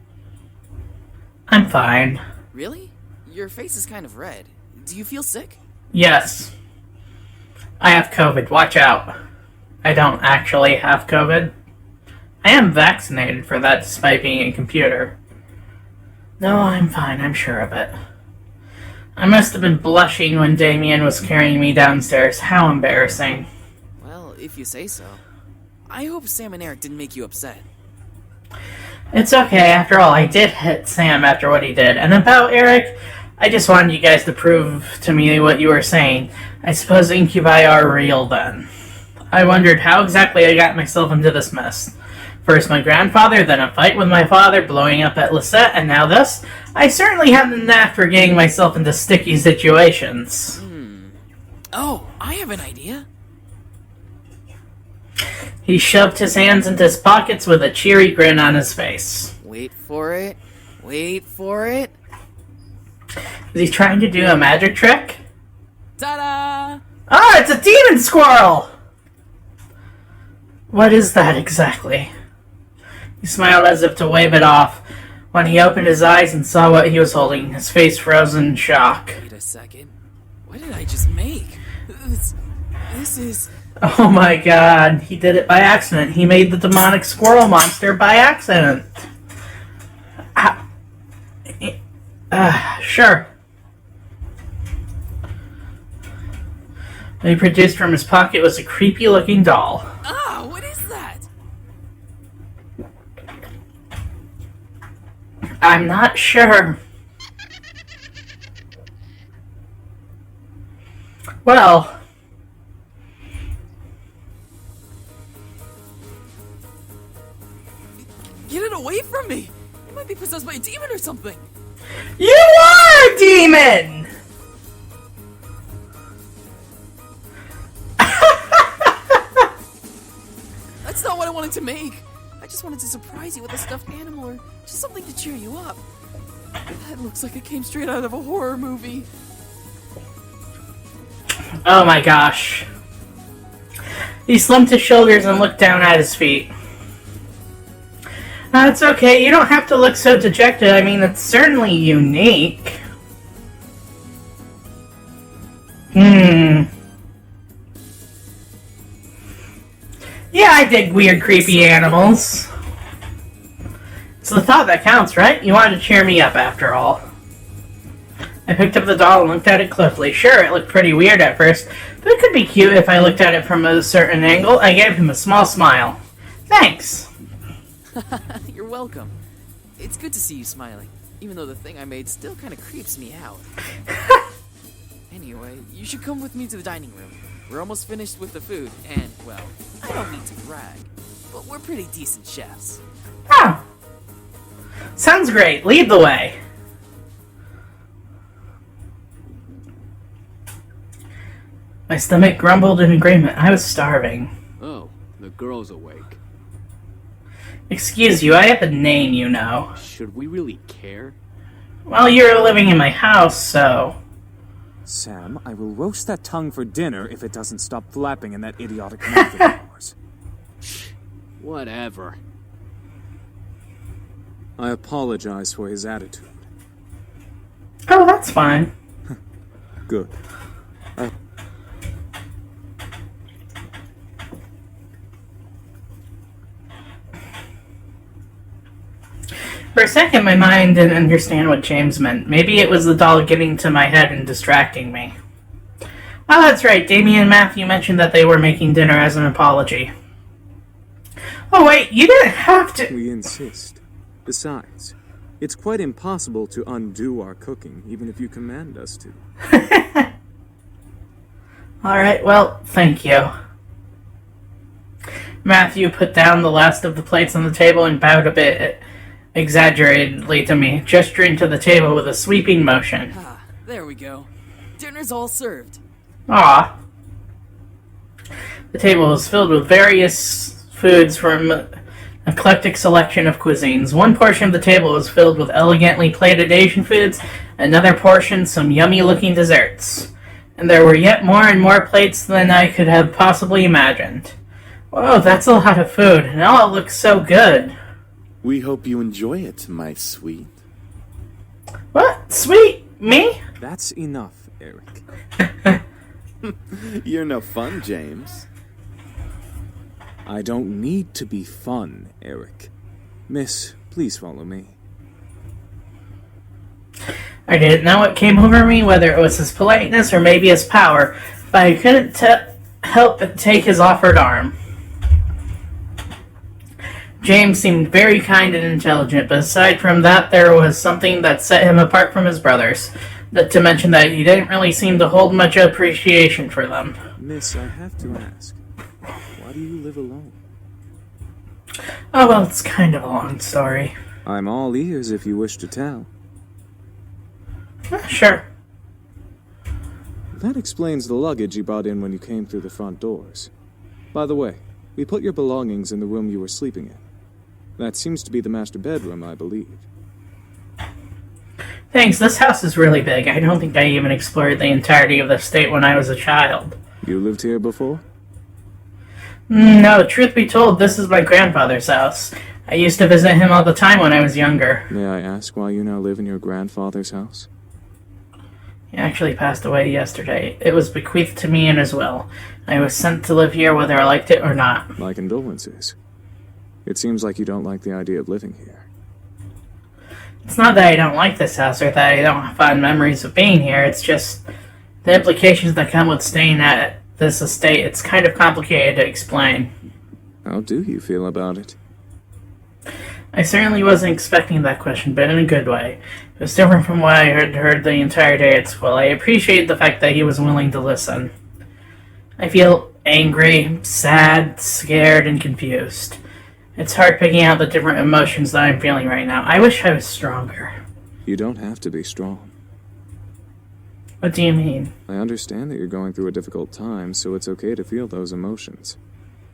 I'm fine. Really? Your face is kind of red. Do you feel sick? Yes. I have COVID. Watch out. I don't actually have COVID. I am vaccinated for that despite being a computer. No, I'm fine. I'm sure of it. I must have been blushing when Damien was carrying me downstairs. How embarrassing. Well, if you say so. I hope Sam and Eric didn't make you upset. It's okay, after all, I did hit Sam after what he did. And about Eric, I just wanted you guys to prove to me what you were saying. I suppose incubi are real then. I wondered how exactly I got myself into this mess. First my grandfather, then a fight with my father, blowing up at Lisette, and now this. I certainly have the knack for getting myself into sticky situations. Oh, I have an idea. He shoved his hands into his pockets with a cheery grin on his face. Wait for it. Wait for it. Is he trying to do a magic trick? Ta-da! Ah, it's a demon squirrel! What is that exactly? He smiled as if to wave it off. When he opened his eyes and saw what he was holding, his face froze in shock. Wait a second. What did I just make? This is... Oh my god, he did it by accident. He made the demonic squirrel monster by accident. Sure. What he produced from his pocket was a creepy looking doll. Ah, what is that? I'm not sure. Well... Get it away from me! You might be possessed by a demon or something! You are a demon! That's not what I wanted to make! I just wanted to surprise you with a stuffed animal or just something to cheer you up. That looks like it came straight out of a horror movie. Oh my gosh. He slumped his shoulders and looked down at his feet. It's okay, you don't have to look so dejected. I mean, it's certainly unique. Yeah, I dig weird, creepy animals. It's the thought that counts, right? You wanted to cheer me up, after all. I picked up the doll and looked at it closely. Sure, it looked pretty weird at first, but it could be cute if I looked at it from a certain angle. I gave him a small smile. Thanks. You're welcome. It's good to see you smiling, even though the thing I made still kind of creeps me out. Anyway, you should come with me to the dining room. We're almost finished with the food, and, well, I don't mean to brag, but we're pretty decent chefs. Oh. Sounds great. Lead the way. My stomach grumbled in agreement. I was starving. Oh, the girl's awake. Excuse you, I have a name, you know. Should we really care? Well, you're living in my house, so... Sam, I will roast that tongue for dinner if it doesn't stop flapping in that idiotic mouth of yours. Whatever. I apologize for his attitude. Oh, that's fine. Good. For a second, my mind didn't understand what James meant. Maybe it was the doll getting to my head and distracting me. Oh, that's right. Damien and Matthew mentioned that they were making dinner as an apology. Oh, wait, you didn't have to... We insist. Besides, it's quite impossible to undo our cooking, even if you command us to. Alright, well, thank you. Matthew put down the last of the plates on the table and bowed a bit exaggeratedly to me, gesturing to the table with a sweeping motion. Ah, there we go. Dinner's all served. Ah. The table was filled with various foods from an eclectic selection of cuisines. One portion of the table was filled with elegantly plated Asian foods, another portion some yummy-looking desserts. And there were yet more and more plates than I could have possibly imagined. Whoa, that's a lot of food, and all it looks so good. We hope you enjoy it, my sweet. What? Sweet? Me? That's enough, Eric. You're no fun, James. I don't need to be fun, Eric. Miss, please follow me. I didn't know what came over me, whether it was his politeness or maybe his power, but I couldn't help but take his offered arm. James seemed very kind and intelligent, but aside from that, there was something that set him apart from his brothers. Not to mention that he didn't really seem to hold much appreciation for them. Miss, I have to ask, why do you live alone? Oh, well, it's kind of a long story. I'm all ears if you wish to tell. Sure. That explains the luggage you brought in when you came through the front doors. By the way, we put your belongings in the room you were sleeping in. That seems to be the master bedroom, I believe. Thanks, this house is really big. I don't think I even explored the entirety of the estate when I was a child. You lived here before? No, truth be told, this is my grandfather's house. I used to visit him all the time when I was younger. May I ask why you now live in your grandfather's house? He actually passed away yesterday. It was bequeathed to me in his will. I was sent to live here whether I liked it or not. My condolences. It seems like you don't like the idea of living here. It's not that I don't like this house or that I don't have fond memories of being here. It's just the implications that come with staying at this estate. It's kind of complicated to explain. How do you feel about it? I certainly wasn't expecting that question, but in a good way. It was different from what I had heard the entire day at school. I appreciate the fact that he was willing to listen. I feel angry, sad, scared, and confused. It's hard picking out the different emotions that I'm feeling right now. I wish I was stronger. You don't have to be strong. What do you mean? I understand that you're going through a difficult time, so it's okay to feel those emotions.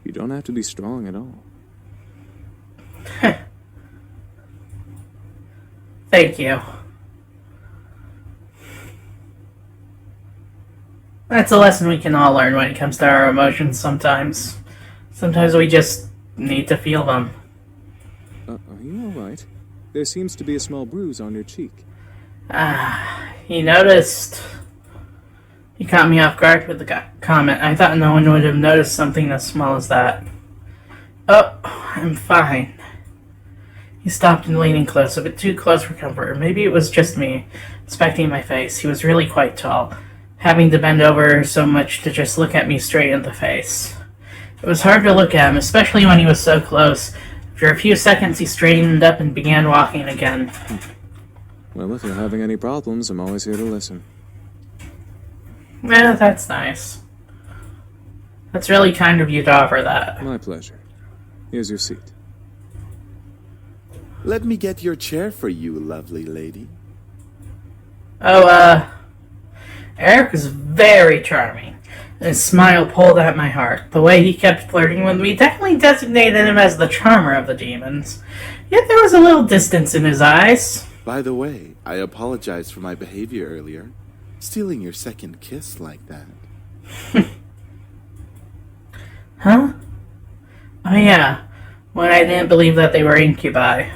You don't have to be strong at all. Thank you. That's a lesson we can all learn when it comes to our emotions sometimes. Sometimes we just need to feel them. Are you alright? There seems to be a small bruise on your cheek. He noticed. He caught me off guard with the comment. I thought no one would have noticed something as small as that. Oh, I'm fine. He stopped and leaning close, a bit too close for comfort. Or maybe it was just me, inspecting my face. He was really quite tall, having to bend over so much to just look at me straight in the face. It was hard to look at him, especially when he was so close. After a few seconds, he straightened up and began walking again. Well, if you're having any problems, I'm always here to listen. Well, that's nice. That's really kind of you to offer that. My pleasure. Here's your seat. Let me get your chair for you, lovely lady. Oh, Eric was very charming. His smile pulled at my heart. The way he kept flirting with me definitely designated him as the charmer of the demons. Yet there was a little distance in his eyes. By the way, I apologize for my behavior earlier. Stealing your second kiss like that. Huh? Oh yeah, when I didn't believe that they were incubi.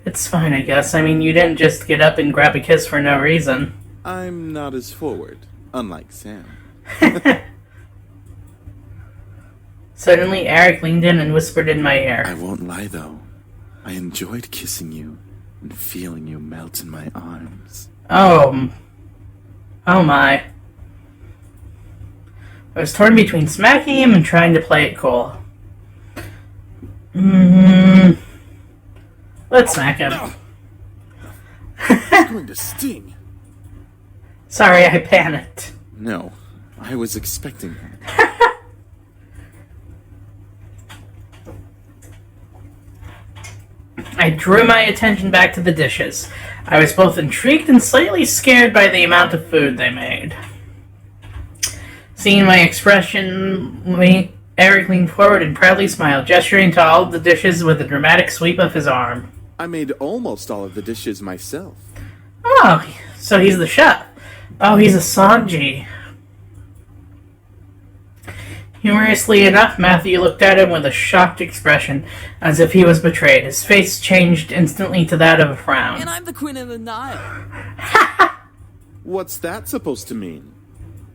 It's fine, I guess. I mean, you didn't just get up and grab a kiss for no reason. I'm not as forward, unlike Sam. Suddenly, Eric leaned in and whispered in my ear. I won't lie, though. I enjoyed kissing you and feeling you melt in my arms. Oh my. I was torn between smacking him and trying to play it cool. Let's smack him. It's going to sting. Sorry, I panicked. No, I was expecting that. I drew my attention back to the dishes. I was both intrigued and slightly scared by the amount of food they made. Seeing my expression, Eric leaned forward and proudly smiled, gesturing to all of the dishes with a dramatic sweep of his arm. I made almost all of the dishes myself. Oh, so he's the chef. Oh, he's a Sanji. Humorously enough, Matthew looked at him with a shocked expression, as if he was betrayed. His face changed instantly to that of a frown. And I'm the Queen of the Nile. What's that supposed to mean?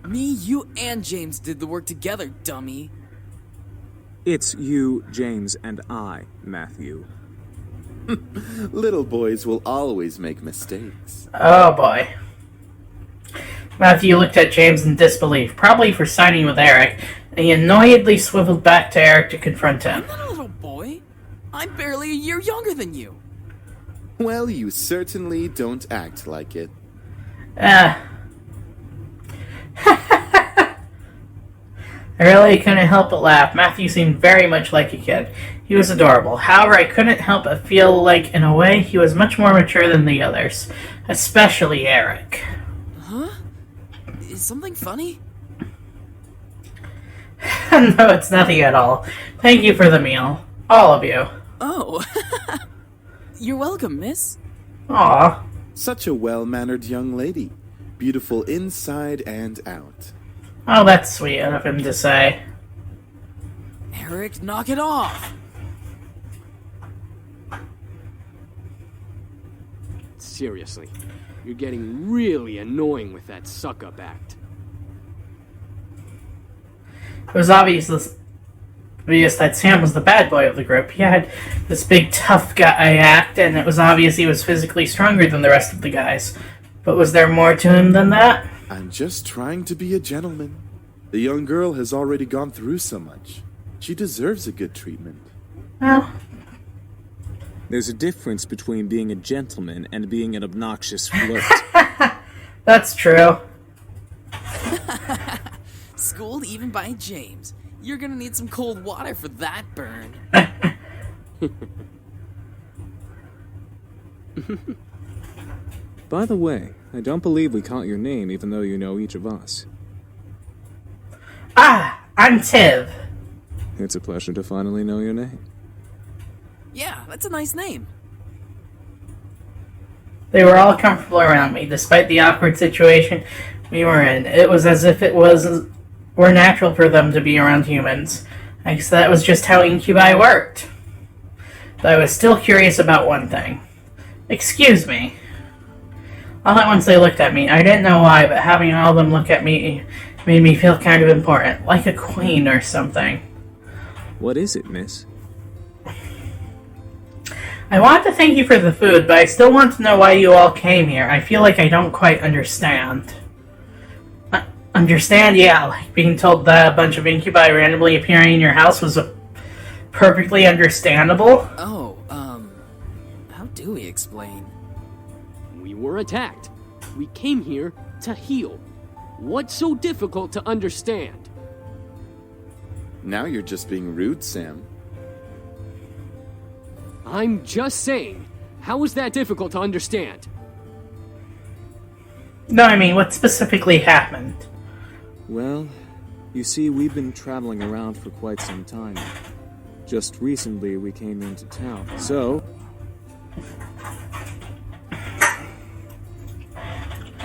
Me, you, and James did the work together, dummy. It's you, James, and I, Matthew. Little boys will always make mistakes. Oh boy. Matthew looked at James in disbelief, probably for siding with Eric, and he annoyedly swiveled back to Eric to confront him. I'm not a little boy. I'm barely a year younger than you. Well, you certainly don't act like it. I really couldn't help but laugh. Matthew seemed very much like a kid. He was adorable. However, I couldn't help but feel like, in a way, he was much more mature than the others. Especially Eric. Huh? Is something funny? No, it's nothing at all. Thank you for the meal. All of you. Oh. You're welcome, miss. Aw. Such a well-mannered young lady. Beautiful inside and out. Oh, that's sweet of him to say. Eric, knock it off. Seriously, you're getting really annoying with that suck-up act. It was obvious that Sam was the bad boy of the group. He had this big tough guy act, and it was obvious he was physically stronger than the rest of the guys. But was there more to him than that? I'm just trying to be a gentleman. The young girl has already gone through so much. She deserves a good treatment. Well, There's a difference between being a gentleman and being an obnoxious flirt. that's true. Schooled even by James. You're gonna need some cold water for that burn. By the way, I don't believe we caught your name even though you know each of us. Ah, I'm Tiv. It's a pleasure to finally know your name. Yeah, that's a nice name. They were all comfortable around me, despite the awkward situation we were in. It was as if it were natural for them to be around humans. I guess that was just how incubi worked. But I was still curious about one thing. Excuse me. All at once they looked at me. I didn't know why, but having all of them look at me made me feel kind of important, like a queen or something. What is it, miss? I want to thank you for the food, but I still want to know why you all came here. I feel like I don't quite understand. Understand? Yeah, like being told that a bunch of incubi randomly appearing in your house was perfectly understandable. Oh, how do we explain? We were attacked. We came here to heal. What's so difficult to understand? Now you're just being rude, Sam. I'm just saying, how is that difficult to understand? No, I mean, what specifically happened? Well, you see, we've been traveling around for quite some time. Just recently, we came into town, so...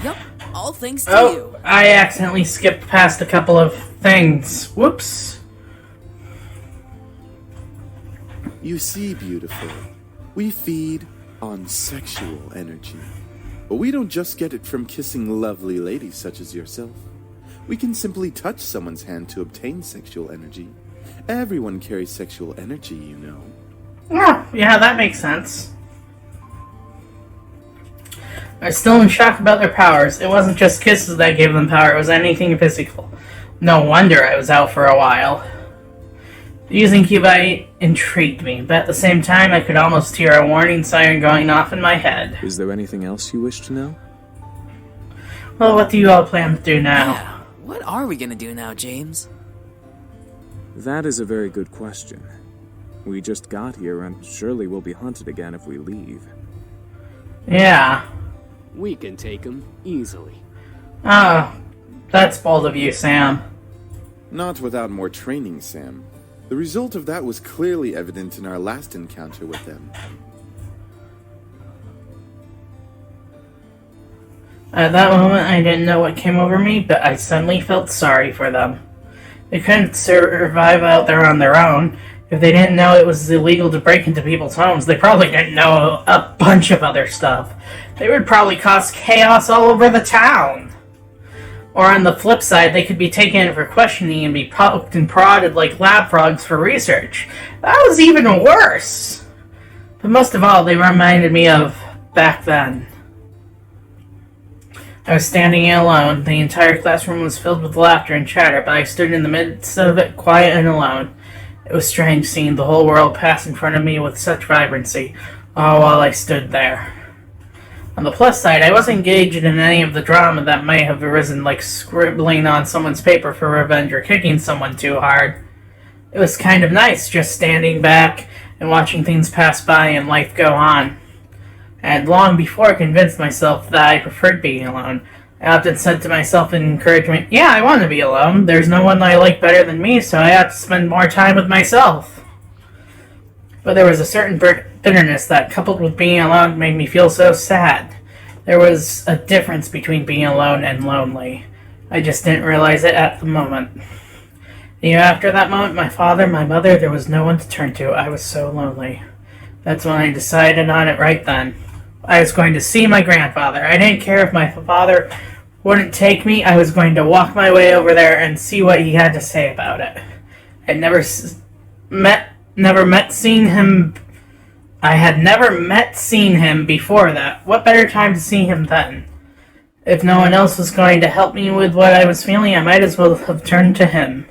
Yup, all thanks to you. I accidentally skipped past a couple of things. Whoops. You see, beautiful, we feed on sexual energy. But we don't just get it from kissing lovely ladies such as yourself. We can simply touch someone's hand to obtain sexual energy. Everyone carries sexual energy, you know. Yeah, that makes sense. I'm still in shock about their powers. It wasn't just kisses that gave them power, it was anything physical. No wonder I was out for a while. These incubi intrigued me, but at the same time I could almost hear a warning siren going off in my head. Is there anything else you wish to know? Well, what do you all plan to do now? Yeah, what are we gonna do now, James? That is a very good question. We just got here and surely we'll be hunted again if we leave. Yeah. We can take him easily. Oh, that's bold of you, Sam. Not without more training, Sam. The result of that was clearly evident in our last encounter with them. At that moment, I didn't know what came over me, but I suddenly felt sorry for them. They couldn't survive out there on their own. If they didn't know it was illegal to break into people's homes, they probably didn't know a bunch of other stuff. They would probably cause chaos all over the town. Or on the flip side, they could be taken in for questioning and be poked and prodded like lab frogs for research. That was even worse. But most of all, they reminded me of back then. I was standing alone. The entire classroom was filled with laughter and chatter, but I stood in the midst of it, quiet and alone. It was strange seeing the whole world pass in front of me with such vibrancy, all while I stood there. On the plus side, I wasn't engaged in any of the drama that may have arisen, like scribbling on someone's paper for revenge or kicking someone too hard. It was kind of nice just standing back and watching things pass by and life go on. I had long before convinced myself that I preferred being alone. I often said to myself in encouragement, yeah, I want to be alone. There's no one I like better than me, so I have to spend more time with myself. But there was a certain bitterness that, coupled with being alone, made me feel so sad. There was a difference between being alone and lonely. I just didn't realize it at the moment. After that moment, my father, my mother, there was no one to turn to. I was so lonely. That's when I decided on it right then. I was going to see my grandfather. I didn't care if my father wouldn't take me. I was going to walk my way over there and see what he had to say about it. I'd never met seeing him. I had never seen him before that. What better time to see him then? If no one else was going to help me with what I was feeling, I might as well have turned to him.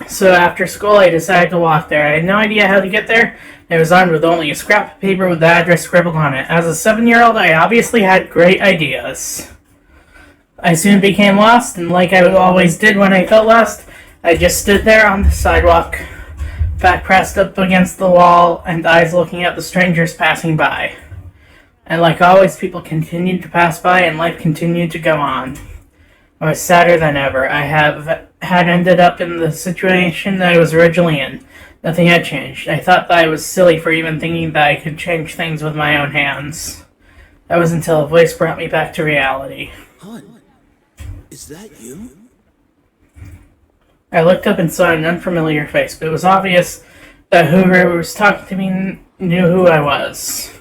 So after school, I decided to walk there. I had no idea how to get there. I was armed with only a scrap of paper with the address scribbled on it. As a 7-year-old, I obviously had great ideas. I soon became lost, and like I always did when I felt lost, I just stood there on the sidewalk, back pressed up against the wall, and eyes looking at the strangers passing by. And like always, people continued to pass by, and life continued to go on. I was sadder than ever. I had ended up in the situation that I was originally in. Nothing had changed. I thought that I was silly for even thinking that I could change things with my own hands. That was until a voice brought me back to reality. Hun, is that you? I looked up and saw an unfamiliar face, but it was obvious that whoever was talking to me knew who I was.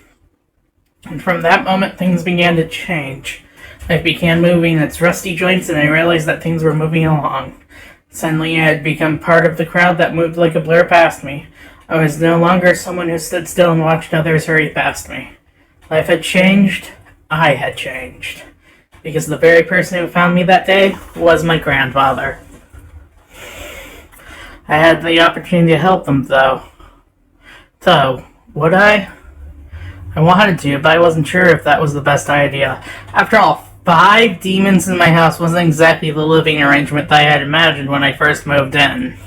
And from that moment, things began to change. Life began moving its rusty joints, and I realized that things were moving along. Suddenly, I had become part of the crowd that moved like a blur past me. I was no longer someone who stood still and watched others hurry past me. Life had changed. I had changed. Because the very person who found me that day was my grandfather. I had the opportunity to help them, though. So, would I? I wanted to, but I wasn't sure if that was the best idea. After all, 5 demons in my house wasn't exactly the living arrangement that I had imagined when I first moved in.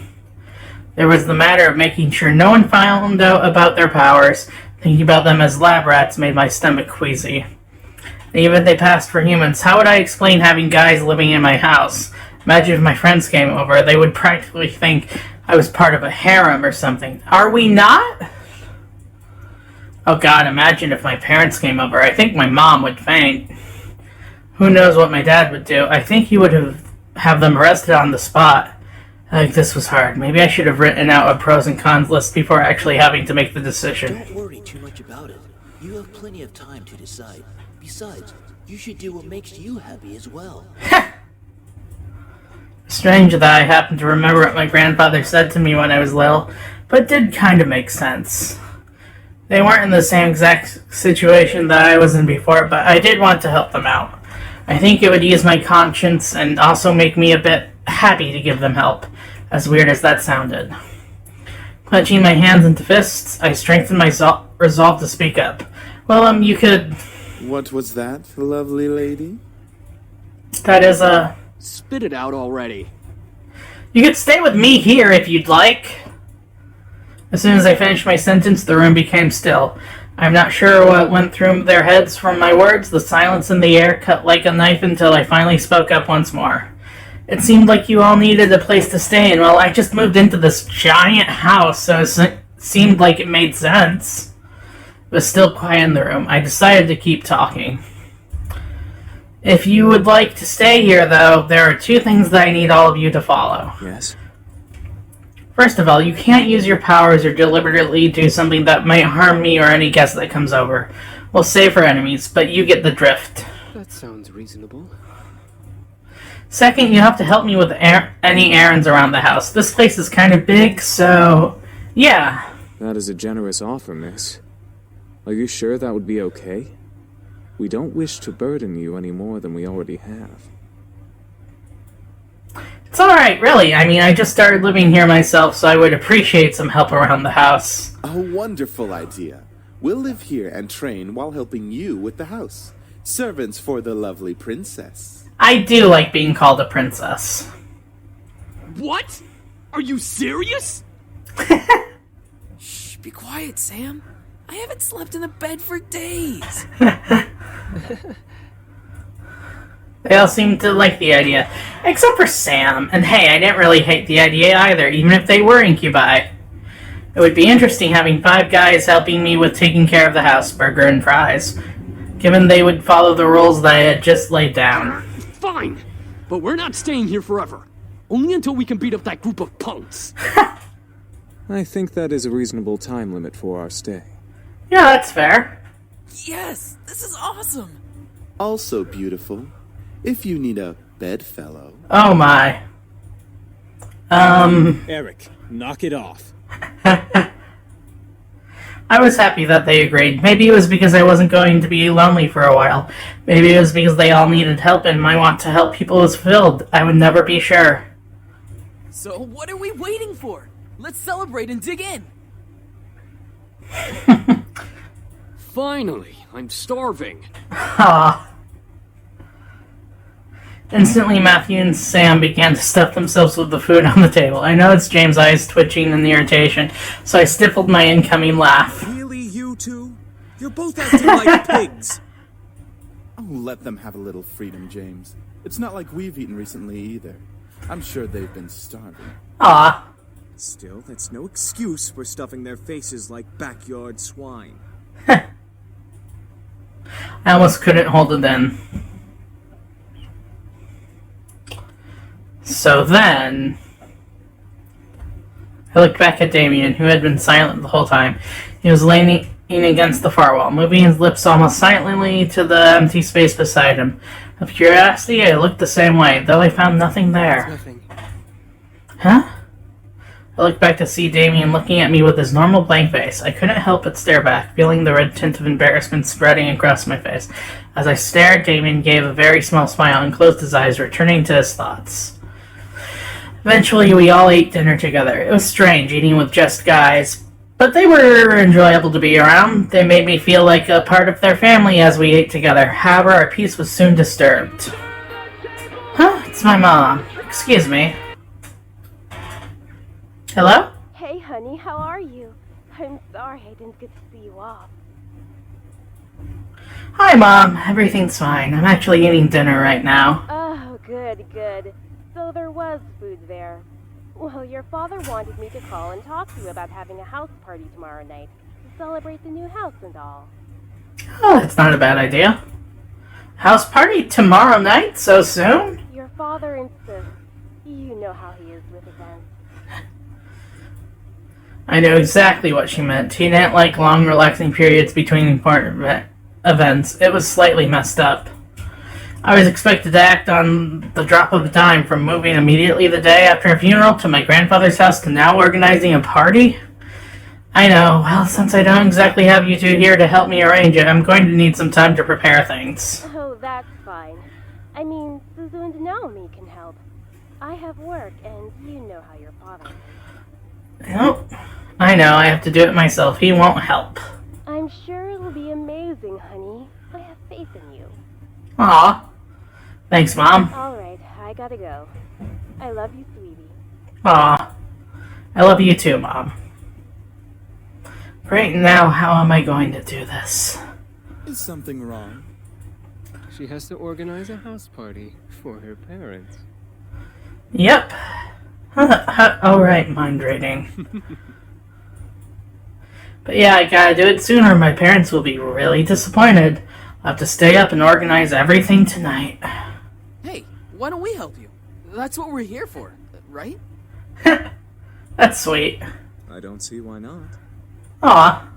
There was the matter of making sure no one found out about their powers. Thinking about them as lab rats made my stomach queasy. Even if they passed for humans, how would I explain having guys living in my house? Imagine if my friends came over, they would practically think I was part of a harem or something. Are we not? Oh god, imagine if my parents came over. I think my mom would faint. Who knows what my dad would do. I think he would have them arrested on the spot. This was hard. Maybe I should have written out a pros and cons list before actually having to make the decision. Don't worry too much about it. You have plenty of time to decide. Besides, you should do what makes you happy as well. Strange that I happen to remember what my grandfather said to me when I was little, but it did kind of make sense. They weren't in the same exact situation that I was in before, but I did want to help them out. I think it would ease my conscience and also make me a bit happy to give them help, as weird as that sounded. Clenching my hands into fists, I strengthened my resolve to speak up. Well, you could... What was that, lovely lady? That is, Spit it out already. You could stay with me here if you'd like. As soon as I finished my sentence, the room became still. I'm not sure what went through their heads from my words. The silence in the air cut like a knife until I finally spoke up once more. It seemed like you all needed a place to stay, and well, I just moved into this giant house, so it seemed like it made sense. It was still quiet in the room. I decided to keep talking. If you would like to stay here, though, there are 2 things that I need all of you to follow. Yes? First of all, you can't use your powers or deliberately do something that might harm me or any guest that comes over. We'll save our enemies, but you get the drift. That sounds reasonable. Second, you have to help me with any errands around the house. This place is kind of big, so... yeah. That is a generous offer, miss. Are you sure that would be okay? We don't wish to burden you any more than we already have. It's it's alright, really. I mean, I just started living here myself, so I would appreciate some help around the house. A wonderful idea. We'll live here and train while helping you with the house. Servants for the lovely princess. I do like being called a princess. What? Are you serious? Shh, be quiet, Sam. I haven't slept in a bed for days. They all seem to like the idea, except for Sam. And hey, I didn't really hate the idea either, even if they were incubi. It would be interesting having 5 guys helping me with taking care of the house, burger and fries, given they would follow the rules that I had just laid down. Fine, but we're not staying here forever. Only until we can beat up that group of punks. I think that is a reasonable time limit for our stay. Yeah, that's fair. Yes, this is awesome. Also beautiful. If you need a bedfellow. Oh my. Eric, knock it off. I was happy that they agreed. Maybe it was because I wasn't going to be lonely for a while. Maybe it was because they all needed help and my want to help people was fulfilled. I would never be sure. So what are we waiting for? Let's celebrate and dig in. Finally, I'm starving. Ah. Instantly, Matthew and Sam began to stuff themselves with the food on the table. I noticed James' eyes twitching in the irritation, so I stifled my incoming laugh. Really, you two? You're both acting like pigs. Oh, let them have a little freedom, James. It's not like we've eaten recently either. I'm sure they've been starving. Ah. Still, that's no excuse for stuffing their faces like backyard swine. I almost couldn't hold it in. So then, I looked back at Damien, who had been silent the whole time. He was leaning against the far wall, moving his lips almost silently to the empty space beside him. Of curiosity, I looked the same way, though I found nothing there. Nothing. Huh? I looked back to see Damien looking at me with his normal blank face. I couldn't help but stare back, feeling the red tint of embarrassment spreading across my face. As I stared, Damien gave a very small smile and closed his eyes, returning to his thoughts. Eventually, we all ate dinner together. It was strange, eating with just guys, but they were enjoyable to be around. They made me feel like a part of their family as we ate together. However, our peace was soon disturbed. Huh? It's my mom. Excuse me. Hello? Hey, honey, how are you? I'm sorry I didn't get to see you off. Hi, Mom. Everything's fine. I'm actually eating dinner right now. Oh, good, good. So there was food there. Well, your father wanted me to call and talk to you about having a house party tomorrow night to celebrate the new house and all. Oh, that's not a bad idea. House party tomorrow night? So soon? Your father insists. You know how he is with events. I knew exactly what she meant. He didn't like long, relaxing periods between important events. It was slightly messed up. I was expected to act on the drop of a dime, from moving immediately the day after a funeral to my grandfather's house to now organizing a party. I know. Well, since I don't exactly have you two here to help me arrange it, I'm going to need some time to prepare things. Oh, that's fine. I mean, Suzu and Naomi can help. I have work, and you know how your father is. Nope. I know. I have to do it myself. He won't help. I'm sure it'll be amazing, honey. I have faith in you. Aw. Thanks, Mom. All right, I gotta go. I love you, sweetie. Aw. I love you too, Mom. Right now, how am I going to do this? Is something wrong? She has to organize a house party for her parents. Yep. Alright, mind reading. But yeah, I gotta do it sooner. My parents will be really disappointed. I'll have to stay up and organize everything tonight. Hey, why don't we help you? That's what we're here for, right? That's sweet. I don't see why not. Aw.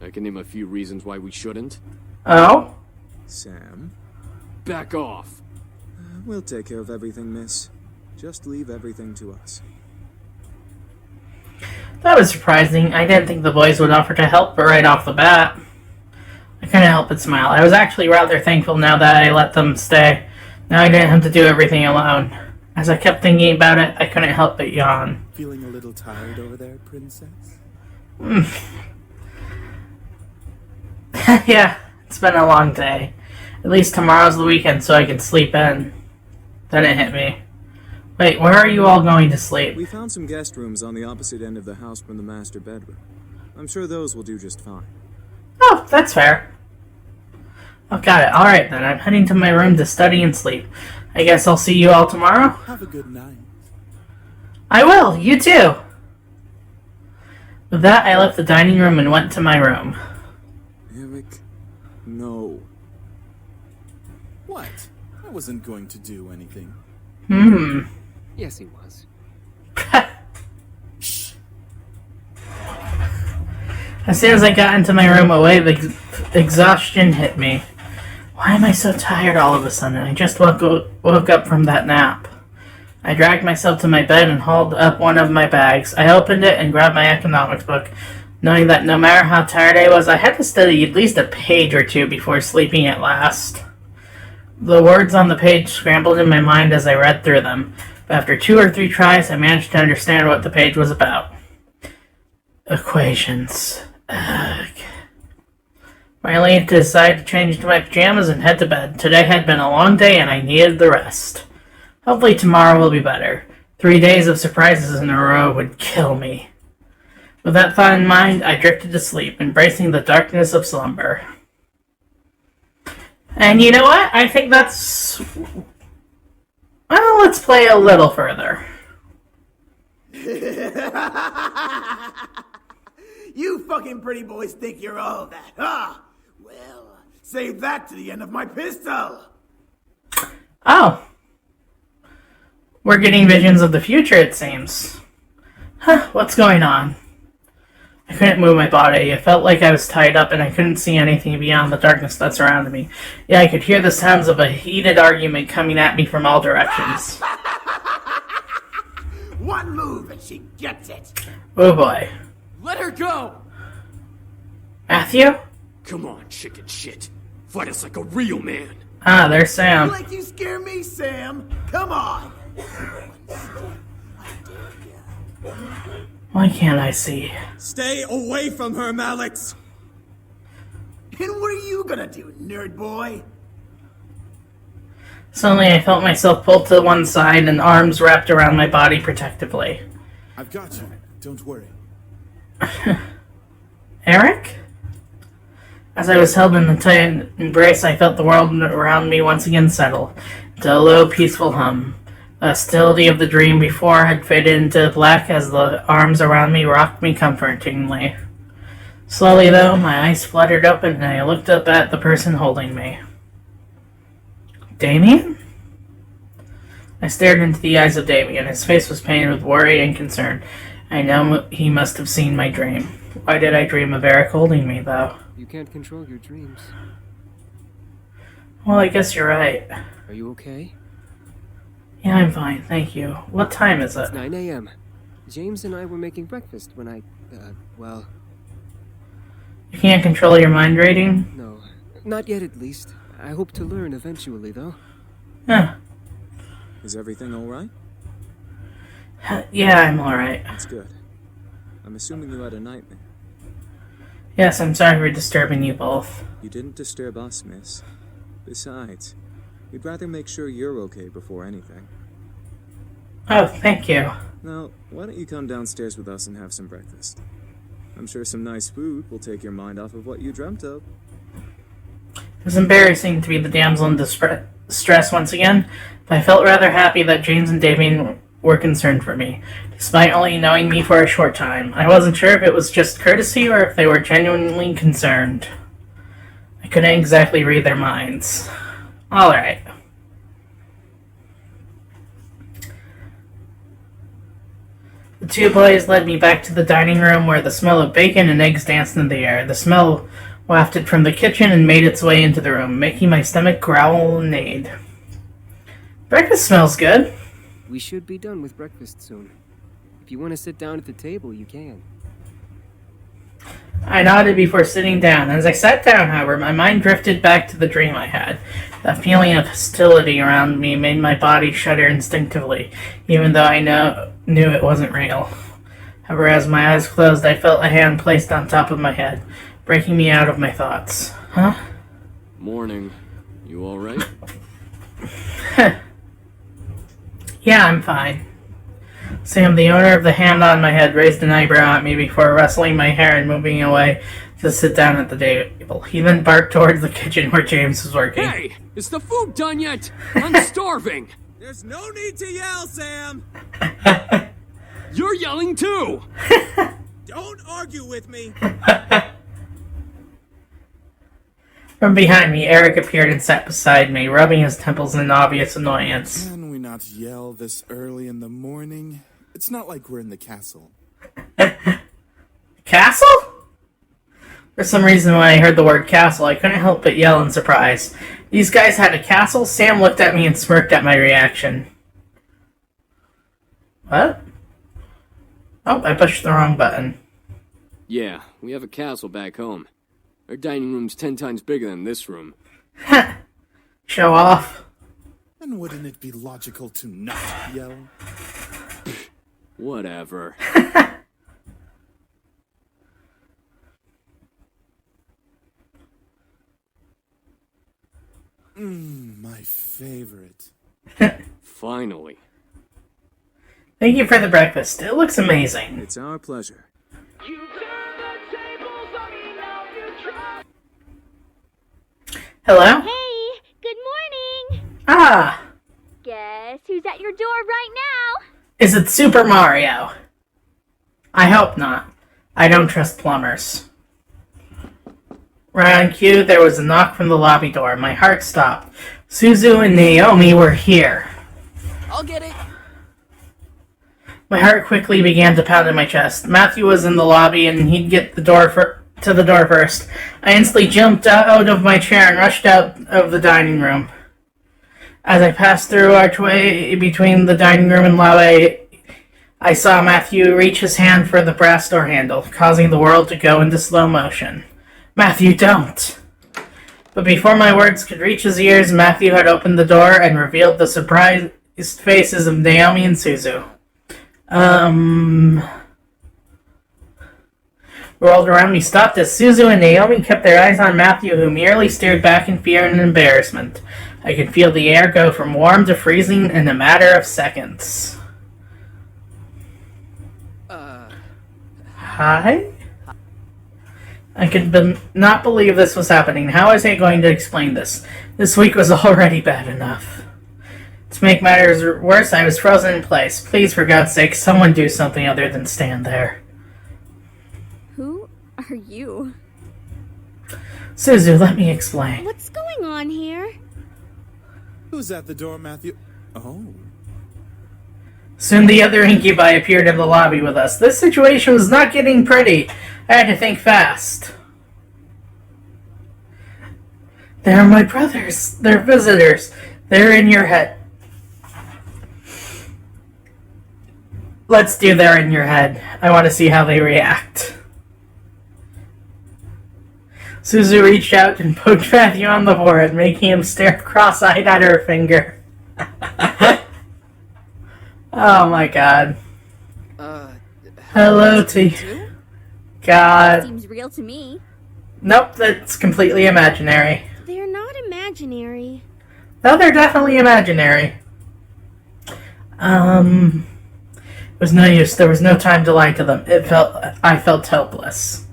I can name a few reasons why we shouldn't. Oh? Sam? Back off. We'll take care of everything, miss. Just leave everything to us. That was surprising. I didn't think the boys would offer to help right off the bat. I couldn't help but smile. I was actually rather thankful now that I let them stay. Now I didn't have to do everything alone. As I kept thinking about it, I couldn't help but yawn. Feeling a little tired over there, princess? Yeah, it's been a long day. At least tomorrow's the weekend so I can sleep in. Then it hit me. Wait, where are you all going to sleep? We found some guest rooms on the opposite end of the house from the master bedroom. I'm sure those will do just fine. Oh, that's fair. Oh, got it. Alright then, I'm heading to my room to study and sleep. I guess I'll see you all tomorrow? Have a good night. I will, you too! With that, I left the dining room and went to my room. Eric, no. What? I wasn't going to do anything. Yes, he was. As soon as I got into my room, a wave of exhaustion hit me. Why am I so tired all of a sudden? I just woke up from that nap. I dragged myself to my bed and hauled up one of my bags. I opened it and grabbed my economics book, knowing that no matter how tired I was, I had to study at least a page or two before sleeping at last. The words on the page scrambled in my mind as I read through them, but after 2 or 3 tries, I managed to understand what the page was about. Equations. Ugh. Finally, I decided to change into my pajamas and head to bed. Today had been a long day and I needed the rest. Hopefully tomorrow will be better. 3 days of surprises in a row would kill me. With that thought in mind, I drifted to sleep, embracing the darkness of slumber. And you know what? I think that's... Well, let's play a little further. You fucking pretty boys think you're all that, huh? Well, save that to the end of my pistol. Oh. We're getting visions of the future, it seems. Huh, what's going on? I couldn't move my body. It felt like I was tied up and I couldn't see anything beyond the darkness that surrounded me. Yeah, I could hear the sounds of a heated argument coming at me from all directions. One move and she gets it. Oh boy. Let her go! Matthew? Come on, chicken shit. Fight us like a real man. Ah, there's Sam. Like you scare me, Sam. Come on. Why can't I see? Stay away from her, Malix. And what are you gonna do, nerd boy? Suddenly I felt myself pulled to one side and arms wrapped around my body protectively. I've got you. Don't worry. Eric? As I was held in a tight embrace, I felt the world around me once again settle into a low, peaceful hum. The hostility of the dream before had faded into black as the arms around me rocked me comfortingly. Slowly, though, my eyes fluttered open and I looked up at the person holding me. Damien? I stared into the eyes of Damien. His face was painted with worry and concern. I know he must have seen my dream. Why did I dream of Eric holding me, though? You can't control your dreams. Well, I guess you're right. Are you okay? Yeah, I'm fine, thank you. What time is it? It's 9 a.m. James and I were making breakfast when I, well... You can't control your mind reading? No, not yet at least. I hope to learn eventually, though. Huh. Is everything alright? Yeah, I'm alright. That's good. I'm assuming you had a nightmare. Yes, I'm sorry for disturbing you both. You didn't disturb us, miss. Besides, we'd rather make sure you're okay before anything. Oh, thank you. Now, why don't you come downstairs with us and have some breakfast? I'm sure some nice food will take your mind off of what you dreamt of. It was embarrassing to be the damsel in distress once again, but I felt rather happy that James and Damien were concerned for me, despite only knowing me for a short time. I wasn't sure if it was just courtesy or if they were genuinely concerned. I couldn't exactly read their minds. Alright. The two boys led me back to the dining room where the smell of bacon and eggs danced in the air. The smell wafted from the kitchen and made its way into the room, making my stomach growl and neigh. Breakfast smells good. We should be done with breakfast soon. If you want to sit down at the table, you can. I nodded before sitting down. As I sat down, however, my mind drifted back to the dream I had. That feeling of hostility around me made my body shudder instinctively, even though I knew it wasn't real. However, as my eyes closed, I felt a hand placed on top of my head, breaking me out of my thoughts. Huh? Morning. You alright? Yeah, I'm fine. Sam, the owner of the hand on my head, raised an eyebrow at me before rustling my hair and moving away to sit down at the table. He then barked towards the kitchen where James was working. Hey! Is the food done yet? I'm starving! There's no need to yell, Sam! You're yelling too! Don't argue with me! From behind me, Eric appeared and sat beside me, rubbing his temples in obvious annoyance. Can we not yell this early in the morning? It's not like we're in the castle. Castle? For some reason, when I heard the word castle, I couldn't help but yell in surprise. These guys had a castle? Sam looked at me and smirked at my reaction. What? Oh, I pushed the wrong button. Yeah, we have a castle back home. Our dining room's 10 times bigger than this room. Show off. And wouldn't it be logical to not yell? Whatever. My favorite. Finally. Thank you for the breakfast. It looks amazing. It's our pleasure. Hello? Hey, good morning! Ah! Guess who's at your door right now? Is it Super Mario? I hope not. I don't trust plumbers. Right on cue, there was a knock from the lobby door. My heart stopped. Suzu and Naomi were here. I'll get it. My heart quickly began to pound in my chest. Matthew was in the lobby and he'd get to the door first. I instantly jumped out of my chair and rushed out of the dining room. As I passed through archway between the dining room and lobby, I saw Matthew reach his hand for the brass door handle, causing the world to go into slow motion. Matthew, don't! But before my words could reach his ears, Matthew had opened the door and revealed the surprised faces of Naomi and Suzu. The world around me stopped as Suzu and Naomi kept their eyes on Matthew, who merely stared back in fear and embarrassment. I could feel the air go from warm to freezing in a matter of seconds. Hi? I could not believe this was happening. How was I going to explain this? This week was already bad enough. To make matters worse, I was frozen in place. Please, for God's sake, someone do something other than stand there. Who are you? Suzu, let me explain. What's going on here? Who's at the door, Matthew? Oh. Soon the other incubi appeared in the lobby with us. This situation was not getting pretty. I had to think fast. They're my brothers. They're visitors. They're in your head. Let's do they're in your head. I want to see how they react. Suzu reached out and poked Matthew on the forehead, making him stare cross-eyed at her finger. Oh my god. Hello to you. God. Seems real to me. Nope, that's completely imaginary. They're not imaginary. No, they're definitely imaginary. It was no use. There was no time to lie to them. I felt helpless.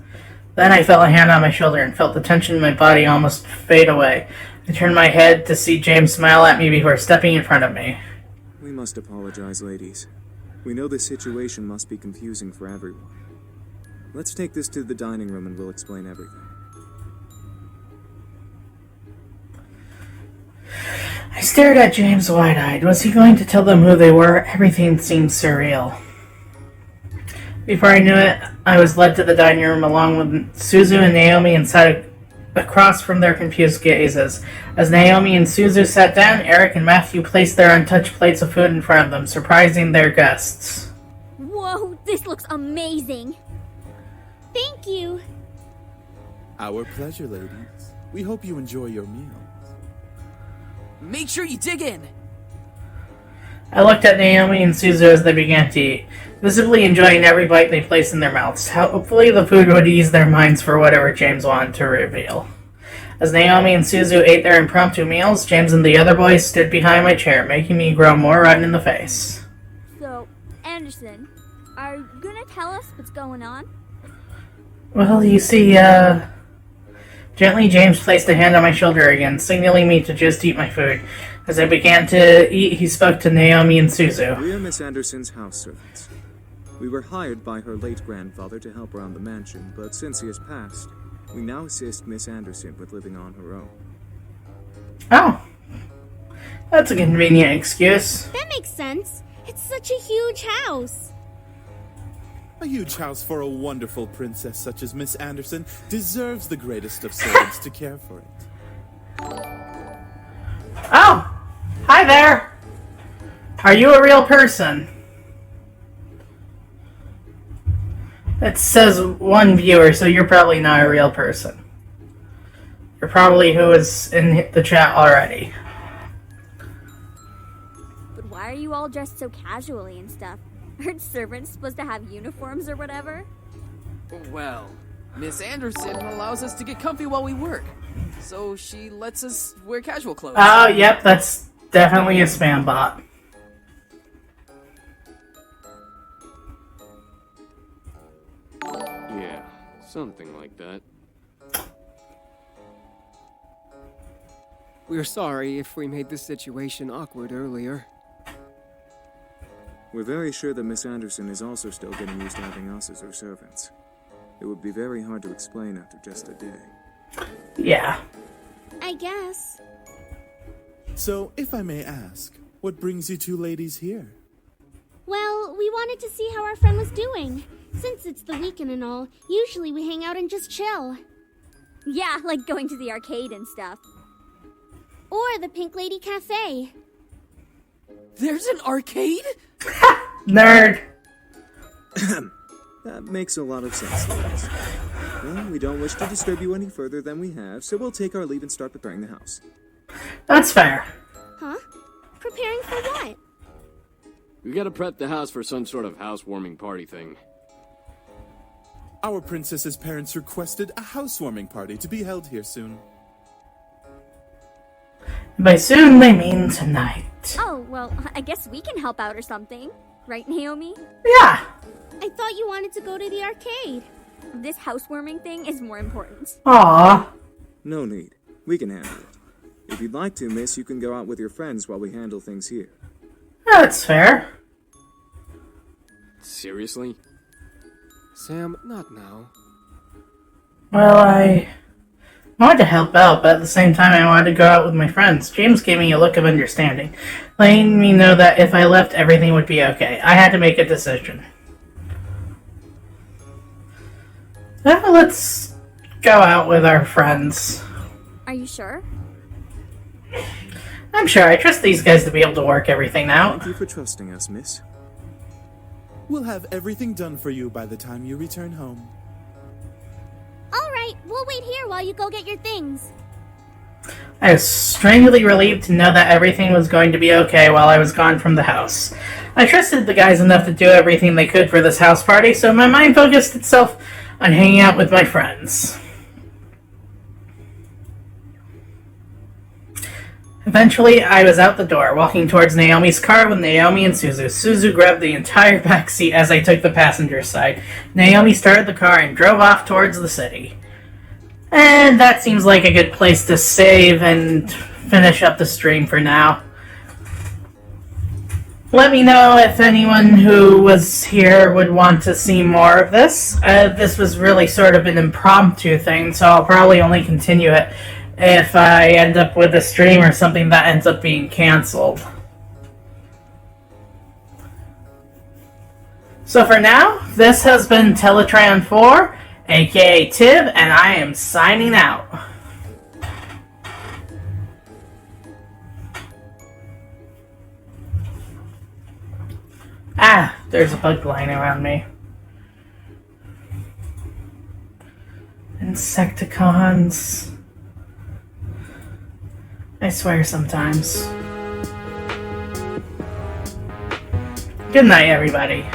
Then I felt a hand on my shoulder and felt the tension in my body almost fade away. I turned my head to see James smile at me before stepping in front of me. We must apologize, ladies. We know this situation must be confusing for everyone. Let's take this to the dining room and we'll explain everything. I stared at James wide-eyed. Was he going to tell them who they were? Everything seemed surreal. Before I knew it, I was led to the dining room along with Suzu and Naomi and sat across from their confused gazes. As Naomi and Suzu sat down, Eric and Matthew placed their untouched plates of food in front of them, surprising their guests. Whoa, this looks amazing! Thank you. Our pleasure, ladies. We hope you enjoy your meal. Make sure you dig in. I looked at Naomi and Suzu as they began to eat, visibly enjoying every bite they placed in their mouths. Hopefully the food would ease their minds for whatever James wanted to reveal. As Naomi and Suzu ate their impromptu meals, James and the other boys stood behind my chair, making me grow more red in the face. So, Anderson, are you gonna tell us what's going on? Well, you see, Gently, James placed a hand on my shoulder again, signaling me to just eat my food. As I began to eat, he spoke to Naomi and Suzu. We are Miss Anderson's house servants. We were hired by her late grandfather to help around the mansion, but since he has passed, we now assist Miss Anderson with living on her own. Oh. That's a convenient excuse. That makes sense. It's such a huge house. A huge house for a wonderful princess such as Miss Anderson deserves the greatest of servants to care for it. Oh! Hi there! Are you a real person? It says one viewer, so you're probably not a real person. You're probably who is in the chat already. But why are you all dressed so casually and stuff? Aren't servants supposed to have uniforms or whatever? Well, Miss Anderson allows us to get comfy while we work, so she lets us wear casual clothes. Oh, yep, that's definitely a spam bot. Yeah, something like that. We're sorry if we made this situation awkward earlier. We're very sure that Miss Anderson is also still getting used to having us as her servants. It would be very hard to explain after just a day. Yeah. I guess. So, if I may ask, what brings you two ladies here? Well, we wanted to see how our friend was doing. Since it's the weekend and all, usually we hang out and just chill. Yeah, like going to the arcade and stuff. Or the Pink Lady Cafe. There's an arcade? Nerd! That makes a lot of sense, ladies. Well, we don't wish to disturb you any further than we have, so we'll take our leave and start preparing the house. That's fair. Huh? Preparing for what? We gotta prep the house for some sort of housewarming party thing. Our princess's parents requested a housewarming party to be held here soon. By soon, they mean tonight. Oh, well, I guess we can help out or something. Right, Naomi? Yeah. I thought you wanted to go to the arcade. This housewarming thing is more important. Aww. No need. We can handle it. If you'd like to, miss, you can go out with your friends while we handle things here. That's fair. Seriously? Sam, not now. Well, I wanted to help out, but at the same time I wanted to go out with my friends. James gave me a look of understanding, letting me know that if I left, everything would be okay. I had to make a decision. Well, let's go out with our friends. Are you sure? I'm sure. I trust these guys to be able to work everything out. Thank you for trusting us, miss. We'll have everything done for you by the time you return home. All right, we'll wait here while you go get your things. I was strangely relieved to know that everything was going to be okay while I was gone from the house. I trusted the guys enough to do everything they could for this house party, so my mind focused itself on hanging out with my friends. Eventually, I was out the door, walking towards Naomi's car with Naomi and Suzu. Suzu grabbed the entire back seat as I took the passenger side. Naomi started the car and drove off towards the city. And that seems like a good place to save and finish up the stream for now. Let me know if anyone who was here would want to see more of this. This was really sort of an impromptu thing, so I'll probably only continue it if I end up with a stream or something that ends up being cancelled. So for now, this has been Teletran 4, aka Tib, and I am signing out. Ah, there's a bug flying around me. Insecticons. I swear sometimes. Good night, everybody.